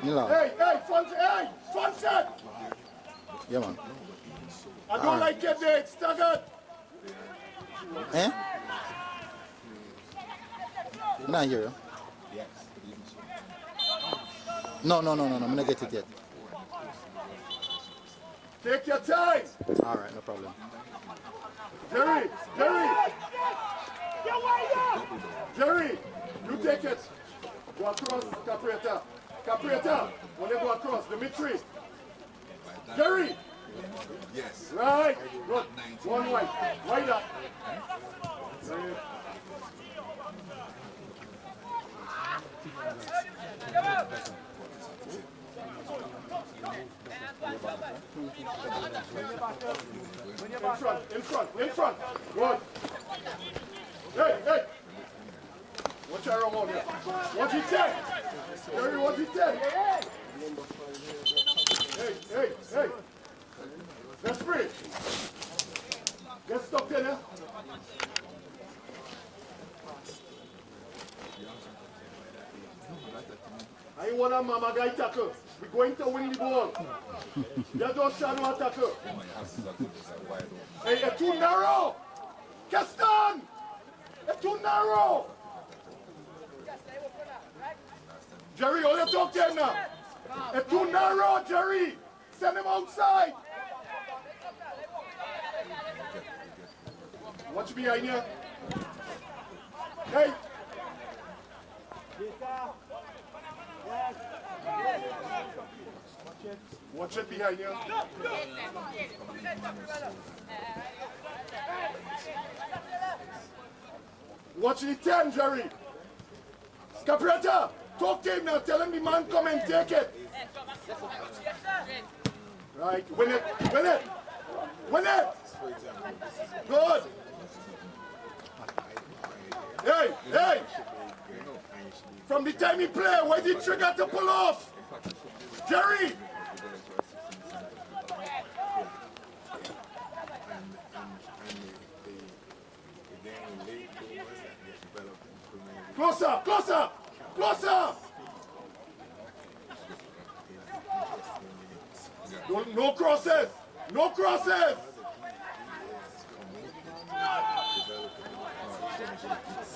[SPEAKER 4] Milan.
[SPEAKER 2] Hey, front set!
[SPEAKER 4] Yeah, man.
[SPEAKER 2] I don't like it there, it's staggered.
[SPEAKER 4] Eh? I'm not here. No, I'm not get it yet.
[SPEAKER 2] Take your time.
[SPEAKER 4] Alright, no problem.
[SPEAKER 2] Jerry!
[SPEAKER 3] Get wide up!
[SPEAKER 2] Jerry! You take it. Go across, Capriata. When you go across, Dimitri. Jerry!
[SPEAKER 1] Yes.
[SPEAKER 2] Right. Good. One wide. Wide up. Right. In front. Good. Hey. Watch your Ramon here. What he said? Jerry, what he said? Hey. Let's breathe. Get stuck in there. I want a mama guy tackle. We're going to win the ball. You don't shadow a tackle. Hey, it's too narrow. Keston! It's too narrow. Jerry, all you talk to him now. It's too narrow, Jerry. Send him outside. Watch behind you. Hey. Watch it behind you. Watch the 10, Jerry. Capriata, talk to him now. Tell him the man come and take it. Right, win it. Good. Hey. From the time he play, where's the trigger to pull off? Jerry. Closer. No crosses.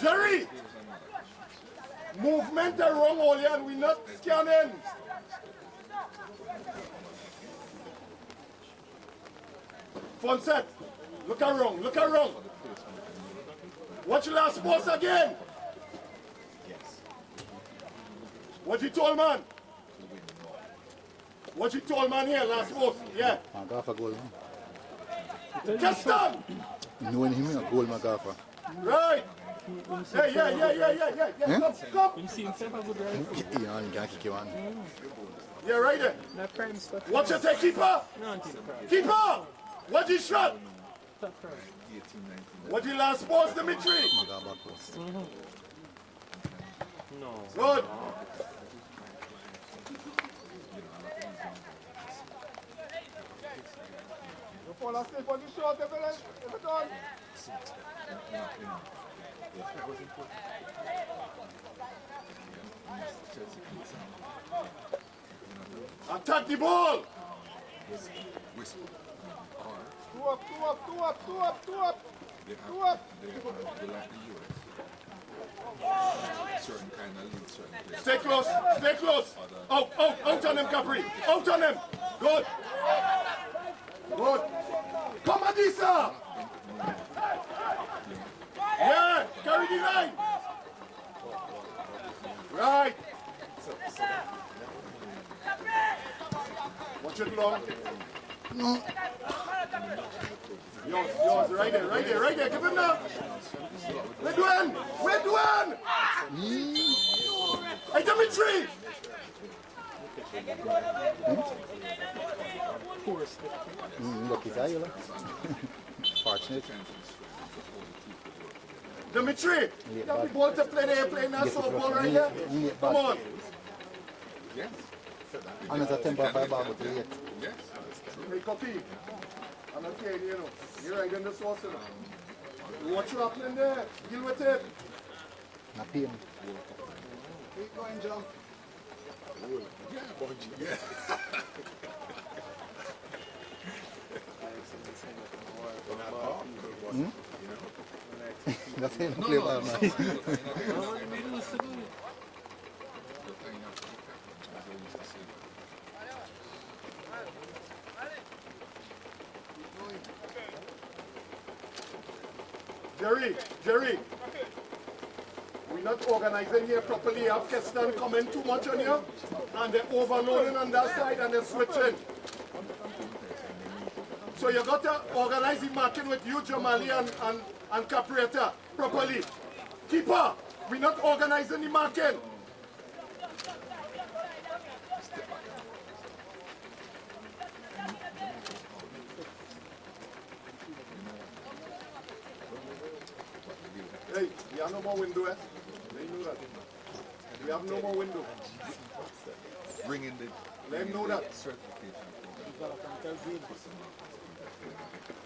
[SPEAKER 2] Jerry. Movement are wrong, Olian. We're not scanning. Front set. Look around. Watch the last post again. What you told man? What you told man here last post? Yeah.
[SPEAKER 4] Magafa goal, man.
[SPEAKER 2] Keston!
[SPEAKER 4] Knowing him, a goal, Magafa.
[SPEAKER 2] Right. Hey, yeah. Come.
[SPEAKER 5] You see himself a good right?
[SPEAKER 4] Yeah, you can't kick you on.
[SPEAKER 2] Yeah, right there.
[SPEAKER 5] Not prime stuff.
[SPEAKER 2] Watch it, take keeper.
[SPEAKER 5] No, until prime.
[SPEAKER 2] Keeper. What you shot?
[SPEAKER 5] Top prime.
[SPEAKER 2] What you last post, Dimitri?
[SPEAKER 4] Magafa post.
[SPEAKER 5] No.
[SPEAKER 2] Good.
[SPEAKER 3] You fall asleep on the short every time.
[SPEAKER 2] Attack the ball.
[SPEAKER 3] Two up.
[SPEAKER 1] Certain kind of lead, certain players.
[SPEAKER 2] Stay close. Out on them, Capri. Out on them. Good. Come, Adisa. Yeah, carry the line. Right. Watch it long.
[SPEAKER 4] No.
[SPEAKER 2] Yours, right there. Give him now. We're doing. Hey, Dimitri.
[SPEAKER 4] Lucky guy, you know. Fortunate.
[SPEAKER 2] Dimitri, you have the ball to play there, playing that softball right here. Come on.
[SPEAKER 1] Yes.
[SPEAKER 4] And it's a temper by Bible to yet.
[SPEAKER 1] Yes.
[SPEAKER 2] Hey, copy. I'm not kidding, you know. You're right in the source, you know. What's happening there? Deal with it.
[SPEAKER 4] Not pain.
[SPEAKER 2] Keep going, John.
[SPEAKER 1] Yeah, yeah.
[SPEAKER 4] That's him play ball, man.
[SPEAKER 2] Jerry, we're not organizing here properly. You have Keston coming too much on you, and they're overloading on that side and they're switching. So you got to organize the marking with you, Jamali, and Capriata properly. Keeper, we're not organizing the marking. Hey, we have no more window, eh? Let him know that. We have no more window.
[SPEAKER 1] Bring in the
[SPEAKER 2] Let him know that.
[SPEAKER 1] certification.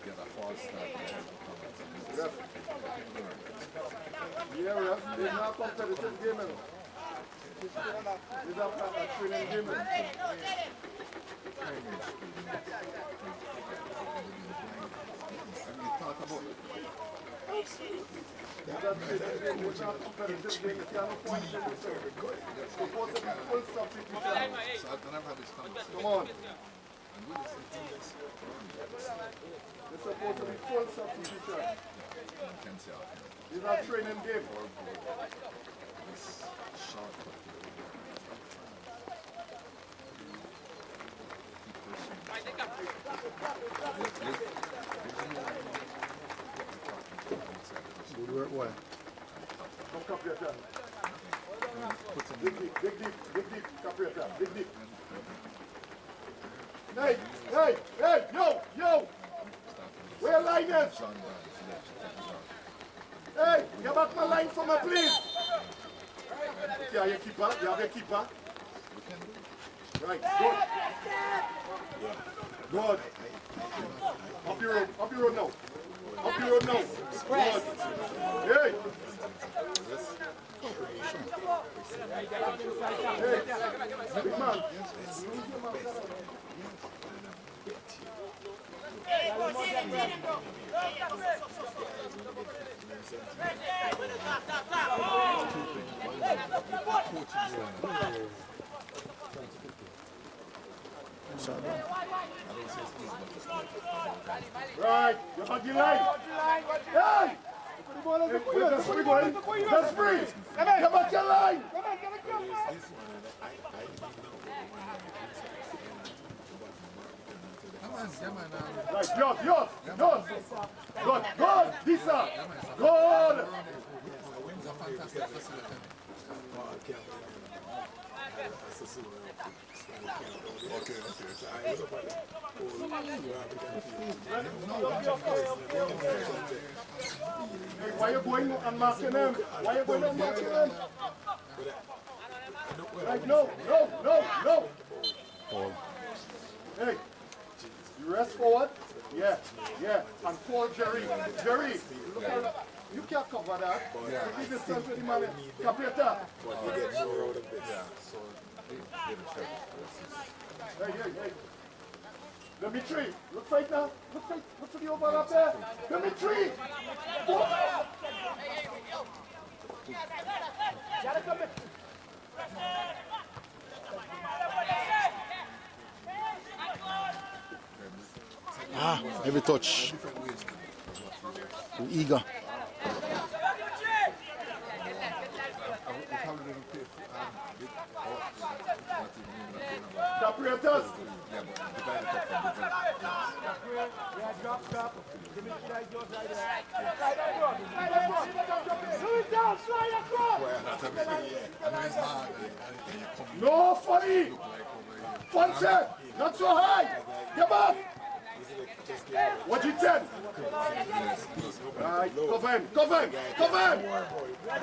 [SPEAKER 1] Get a false start.
[SPEAKER 2] Ref. Yeah, ref. It's not a competitive game, man. It's a training game, man.
[SPEAKER 1] And we talk about
[SPEAKER 2] It's a training game. It's not a competitive game. It's not a point game. It's supposed to be full substitution.
[SPEAKER 1] so I've never had this conversation.
[SPEAKER 2] Come on.
[SPEAKER 1] And we listen to this.
[SPEAKER 2] It's supposed to be full substitution.
[SPEAKER 1] Can say out here.
[SPEAKER 2] It's not a training game.
[SPEAKER 1] This short.
[SPEAKER 4] Good work, boy.
[SPEAKER 2] Come, Capriata. Dig deep, Capriata. Dig deep. Hey, yo! Where line is? Hey, get back my line for me, please. Okay, your keeper. You have your keeper. Right, good. Good. Up your road now. Good. Hey. Hey, big man. Right, you're back in line. Hey! That's free, boy. That's free. Get back your line. Right, yours. Good, Disa. Good.
[SPEAKER 1] It's a fantastic facility.
[SPEAKER 2] Hey, why you going and marking them? Right, no. Hey, you rest forward. Yeah. And call Jerry. Jerry, you can't cover that. You distance with the man. Capriata. Hey. Dimitri, look right now. Look for the overlap there. Dimitri!
[SPEAKER 4] Every touch. Too eager.
[SPEAKER 2] Capriatas! No funny! Fonse! Not so high! Get back! What you said? Right, cover him. Cover him. Cover him.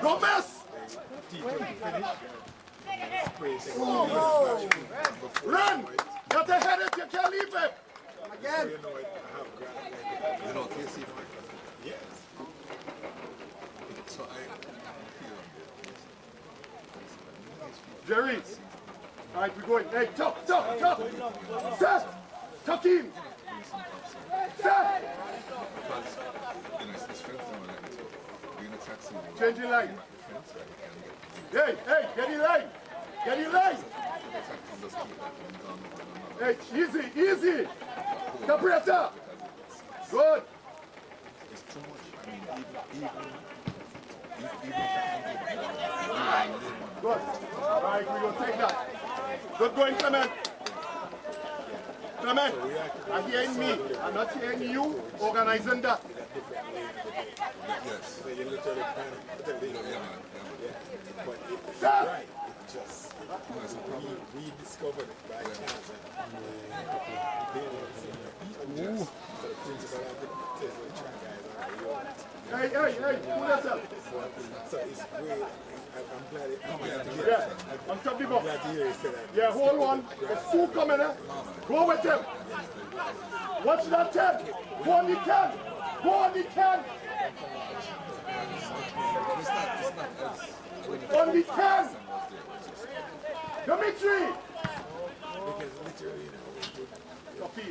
[SPEAKER 2] Don't mess. Run. Get ahead of it. You can't leave him. Again.
[SPEAKER 1] You know, KC, yes. So I feel
[SPEAKER 2] Jerry. All right, we're going. Hey, tuck. Set. Tuck in. Set.
[SPEAKER 1] because, you know, it's friends and all that, so being a taxi,
[SPEAKER 2] Change your line.
[SPEAKER 1] friends, right, can get
[SPEAKER 2] Hey, get in line. Get in line.
[SPEAKER 1] the taxi just keep that one down over another.
[SPEAKER 2] Hey, easy. Operator. Good.
[SPEAKER 1] It's too much. I mean, even
[SPEAKER 2] Good. All right, we will take that. Good going, Clement. Clement, I'm hearing me. I'm not hearing you organizing that.
[SPEAKER 1] yes.
[SPEAKER 2] Sir!
[SPEAKER 7] We discovered it by chance.
[SPEAKER 2] Hey, cool yourself.
[SPEAKER 7] So it's great. I'm glad it
[SPEAKER 2] Yeah, on top of the box.
[SPEAKER 7] glad to hear you say that.
[SPEAKER 2] Yeah, hold on. There's two coming, eh? Go with them. Watch that 10. Go on the 10. Go on the 10. On the 10. Dimitri.
[SPEAKER 7] Because literally,
[SPEAKER 2] Copy.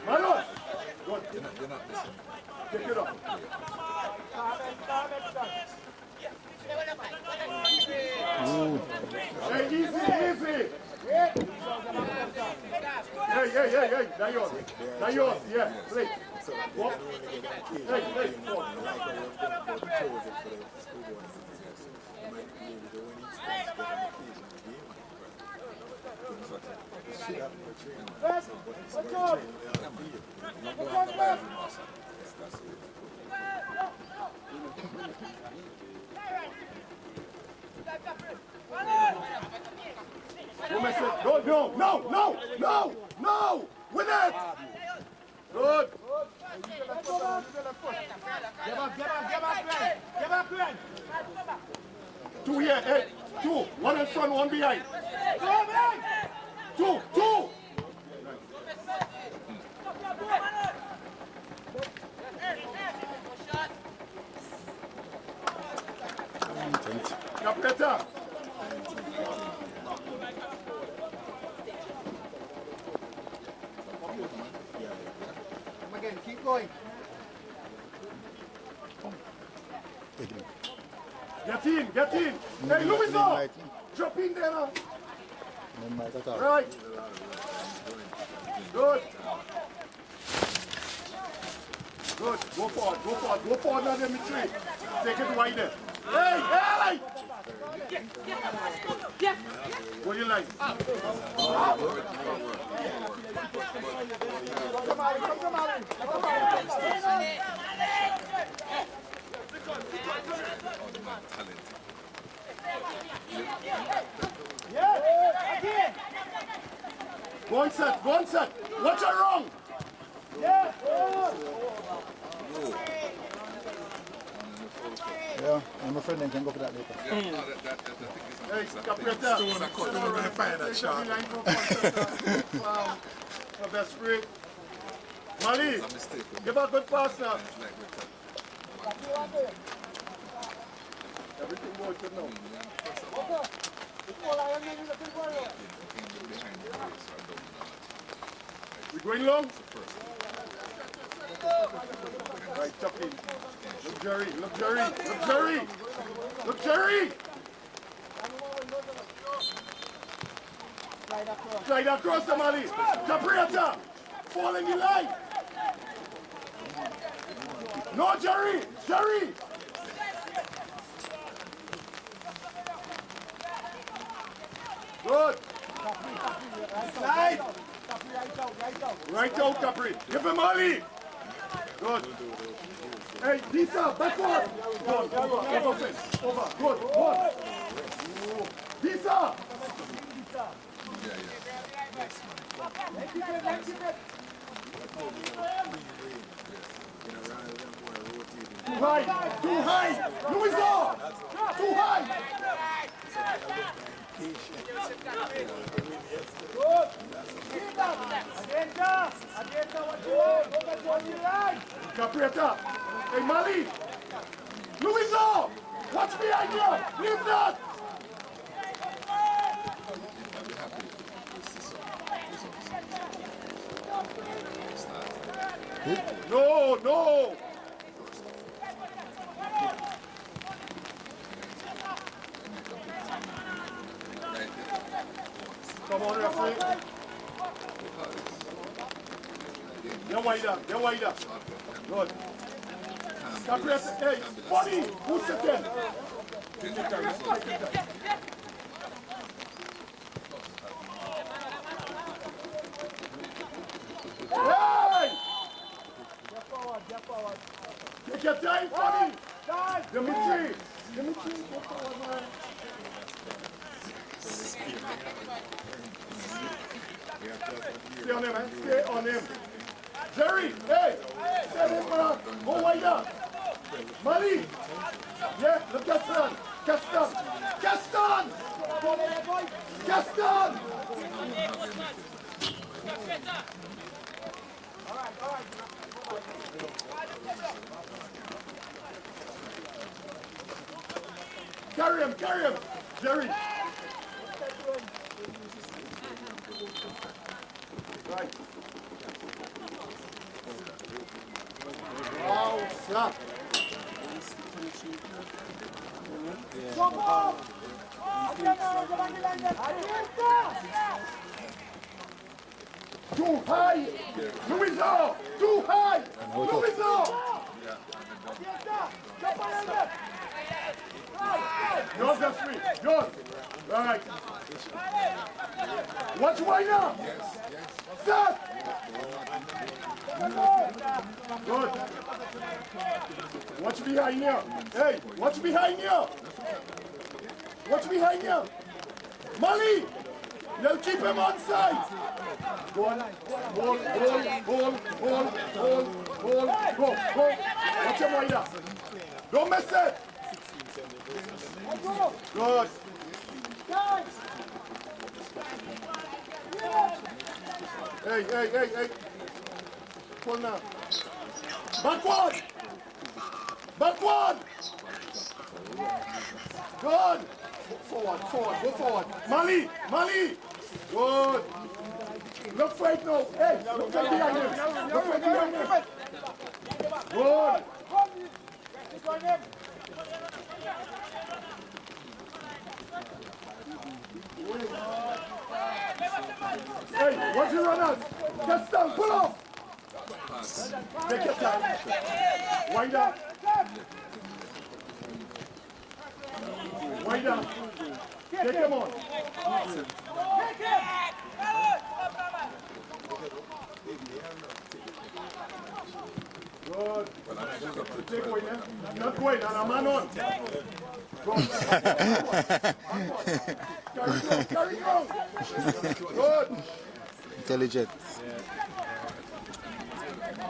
[SPEAKER 2] Manuel. Good.
[SPEAKER 1] You're not missing.
[SPEAKER 2] Pick it up. Hey, easy. Hey. Now yours. Yeah, please. What? Hey. No! Win it! Good!
[SPEAKER 3] Get back, Glenn.
[SPEAKER 2] Two here, hey! Two! One in front, one behind! Two! Capeta! Again, keep going. Get in. Hey, Louis, drop in there now. Right. Good. Go forward now, Dimitri. Take it wider. Hey! Go your line. Go on set. Watch her wrong.
[SPEAKER 4] Yeah, I'm afraid I can go for that later.
[SPEAKER 2] Hey, Capeta. Wow. That's great. Mali, give a good pass now. Everything goes good now. We going long? Right, chop in. Look, Jerry. Slide across the Mali. Capriata. Fall in the line. No, Jerry. Good. Slide. Right out, Capri. Give him Mali. Good. Hey, Lisa, backward. Over. Good. Lisa. Too high! Too high! Louis, too high!
[SPEAKER 3] Good. Keep that. Agenda, what you want? Focus on the line.
[SPEAKER 2] Capriata! Hey, Mali! Louis, watch behind you! Leave that! No, no! Come on, referee. You're wider, you're wider. Good. Capriata, hey, buddy, who's sitting? Hey!
[SPEAKER 3] Get forward.
[SPEAKER 2] Take your time, buddy.
[SPEAKER 3] Time.
[SPEAKER 2] Dimitri, get forward, man. Stay on him, man. Stay on him. Jerry, hey! Stay on him, man. Go wider. Mali! Yeah, look Gaston! Gaston! Gaston! Gaston! Carry him! Jerry! Right. Wow, snap! Too high! Louiso! Too high! Louiso! Yours, that's me. Yours. Right. Watch right now. Stop. Good. Watch behind you. Hey, watch behind you. Watch behind you. Mali, you'll keep him on side. Go on. Hold. Go. Watch him right now. Don't miss it. Good. Hey. Pull now. Backward. Good. Forward. Go forward. Mali. Good. Look right now. Hey, look right behind him. Good. Hey, watch your runners. Get down, pull off. Take your time. Wind up. Take him on. Good. Take away, man. Not going, and a man on. Carry on. Good.
[SPEAKER 4] Intelligent.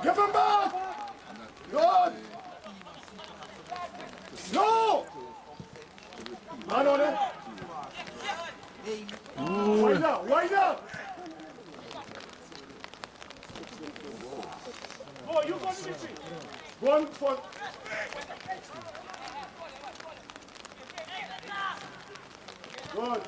[SPEAKER 2] Give him back. Good. No. Man on it. Wind up.
[SPEAKER 3] Oh, you go to the tree.
[SPEAKER 2] One for. Good.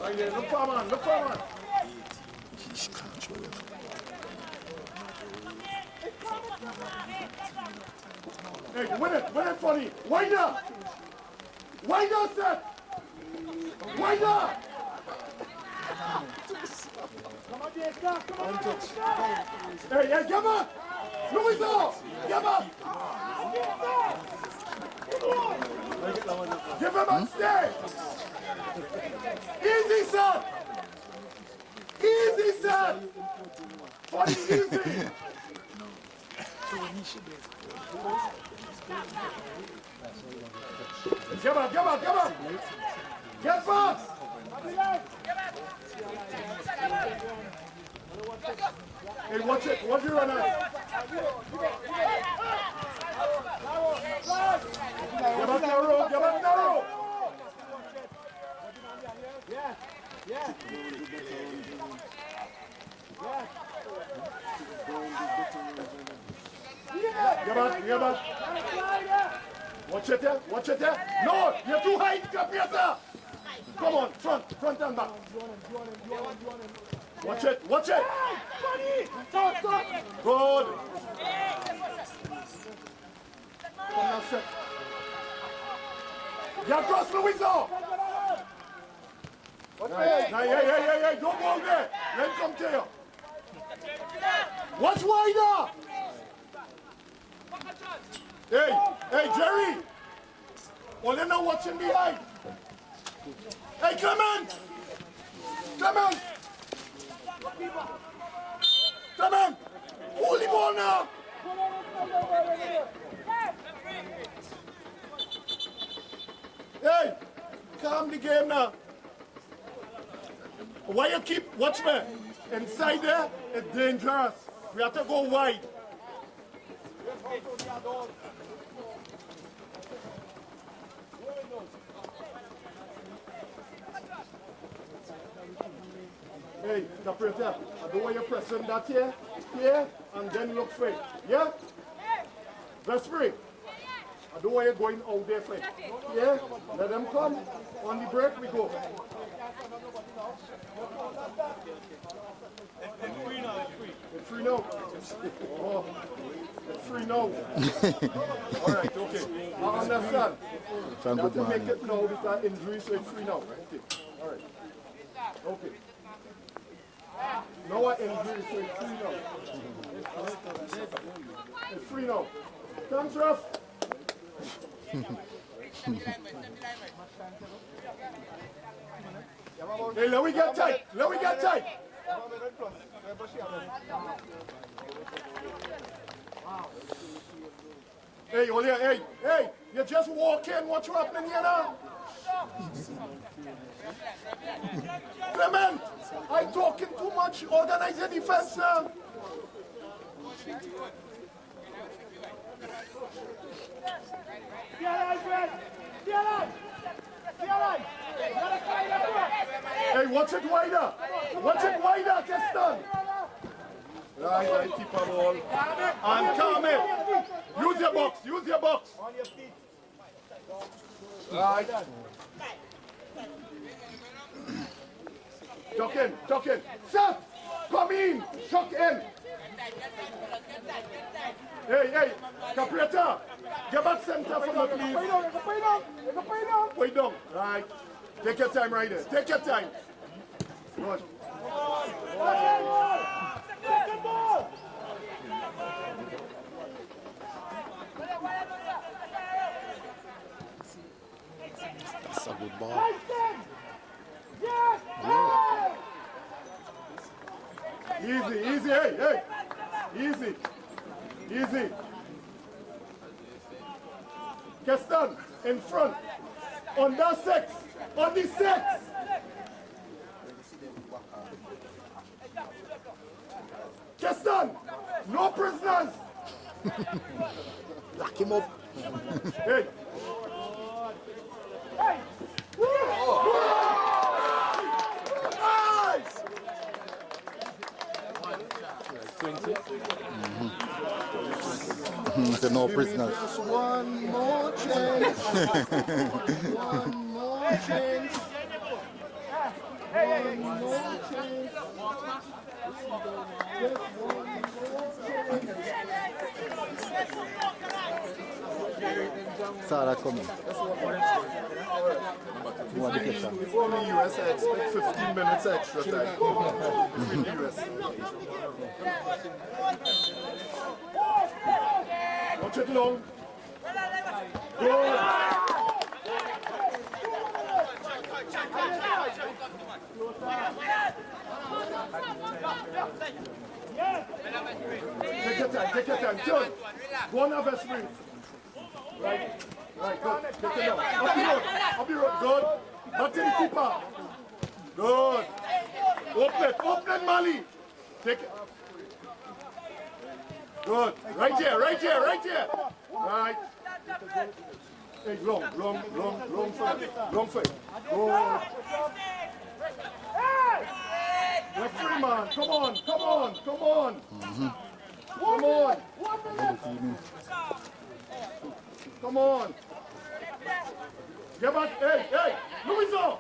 [SPEAKER 2] Right there, look for man. Hey, win it funny. Wind up, Seth. Wind up.
[SPEAKER 3] Come on, Jessica.
[SPEAKER 2] Hey, give up. Louiso, give up. Give him and stay. Easy, son. Funny, easy. Get back. Get back. Hey, watch it. Watch you run out. Get back narrow.
[SPEAKER 3] Yes.
[SPEAKER 2] Get back. Watch it there. No, you're too high, Capieta. Come on, front and back. Watch it. Good. Come now, set. Get across, Louisa. Hey, don't go out there. Let him come to you. Watch wider. Hey, Jerry. Well, they're not watching behind. Hey, Clement. Hold the ball now. Hey, calm the game now. Why you watch me? Inside there, it's dangerous. We have to go wide. Hey, Capriota, I don't want you pressing that here, and then look straight. Yeah? That's free. I don't want you going out there straight. Yeah? Let them come. On the break, we go. It's free now. Oh, it's free now. All right, okay. I understand. You have to make it now with that injury, so it's free now. Okay. All right. Okay. No injury, so it's free now. It's free now. Thanks, ref. Hey, let me get tight. Hey, Olia, hey, you just walk in, what's happening here now? Clement, I'm talking too much, organize your defense now. Hey, watch it wider, Keston. Right, keep a ball. And calm it. Use your box.
[SPEAKER 3] On your feet.
[SPEAKER 2] Right. Tuck in. Seth, come in. Tuck in. Hey, Caprieta, get back center for me, please. Wait down. Right. Take your time right there. Take your time. Good.
[SPEAKER 4] That's a good ball.
[SPEAKER 2] Easy, hey. Easy. Keston, in front. On the 6. Keston, no prisoners.
[SPEAKER 4] Lock him up.
[SPEAKER 2] Hey. Nice.
[SPEAKER 4] So no prisoners.
[SPEAKER 7] Just one more chance. One more chance.
[SPEAKER 4] Saw that coming. One deflection.
[SPEAKER 2] Before the US, I expect 15 minutes extra time. In the US. Watch it long. Good. Take your time. Turn. Go on, have a spring. Right. Right, good. Take it down. Up the road. Up the road. Good. Back to the keeper. Good. Open it, Mali. Take it. Good. Right here. Right. Hey, long fight. Good. Referee, man. Come on. Come on. Get back. Hey. Louiso.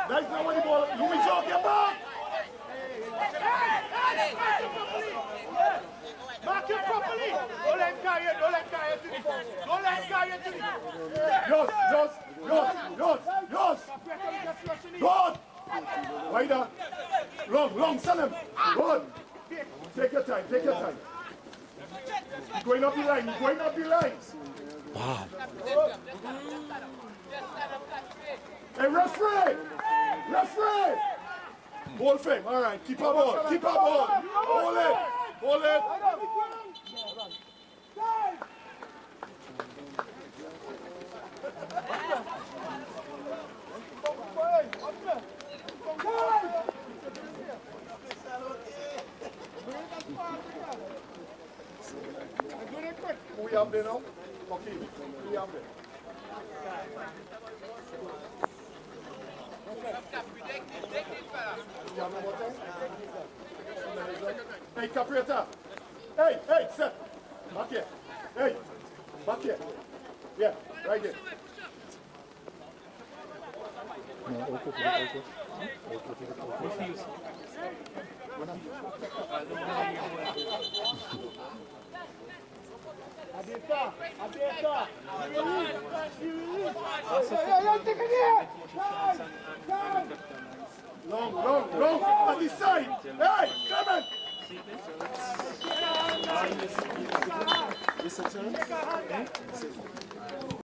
[SPEAKER 2] That's not what the ball. Louiso, get back.
[SPEAKER 3] Mark it properly. Don't let him carry it. Don't let him carry it to the
[SPEAKER 2] Yours. Good. Wider. Long, send him. Good. Take your time. Going up the line.
[SPEAKER 4] Wow.
[SPEAKER 2] Hey, referee. Ball fame. All right, keep our ball. Hold it. Who we have there now? Okay, who we have there? You have no more time? Hey, Capriata. Hey, set. Back here. Hey, back here. Yeah, right there.
[SPEAKER 4] No, okay.
[SPEAKER 3] Adeta.
[SPEAKER 2] Long, at the side. Hey, Clement.
[SPEAKER 7] It's a chance.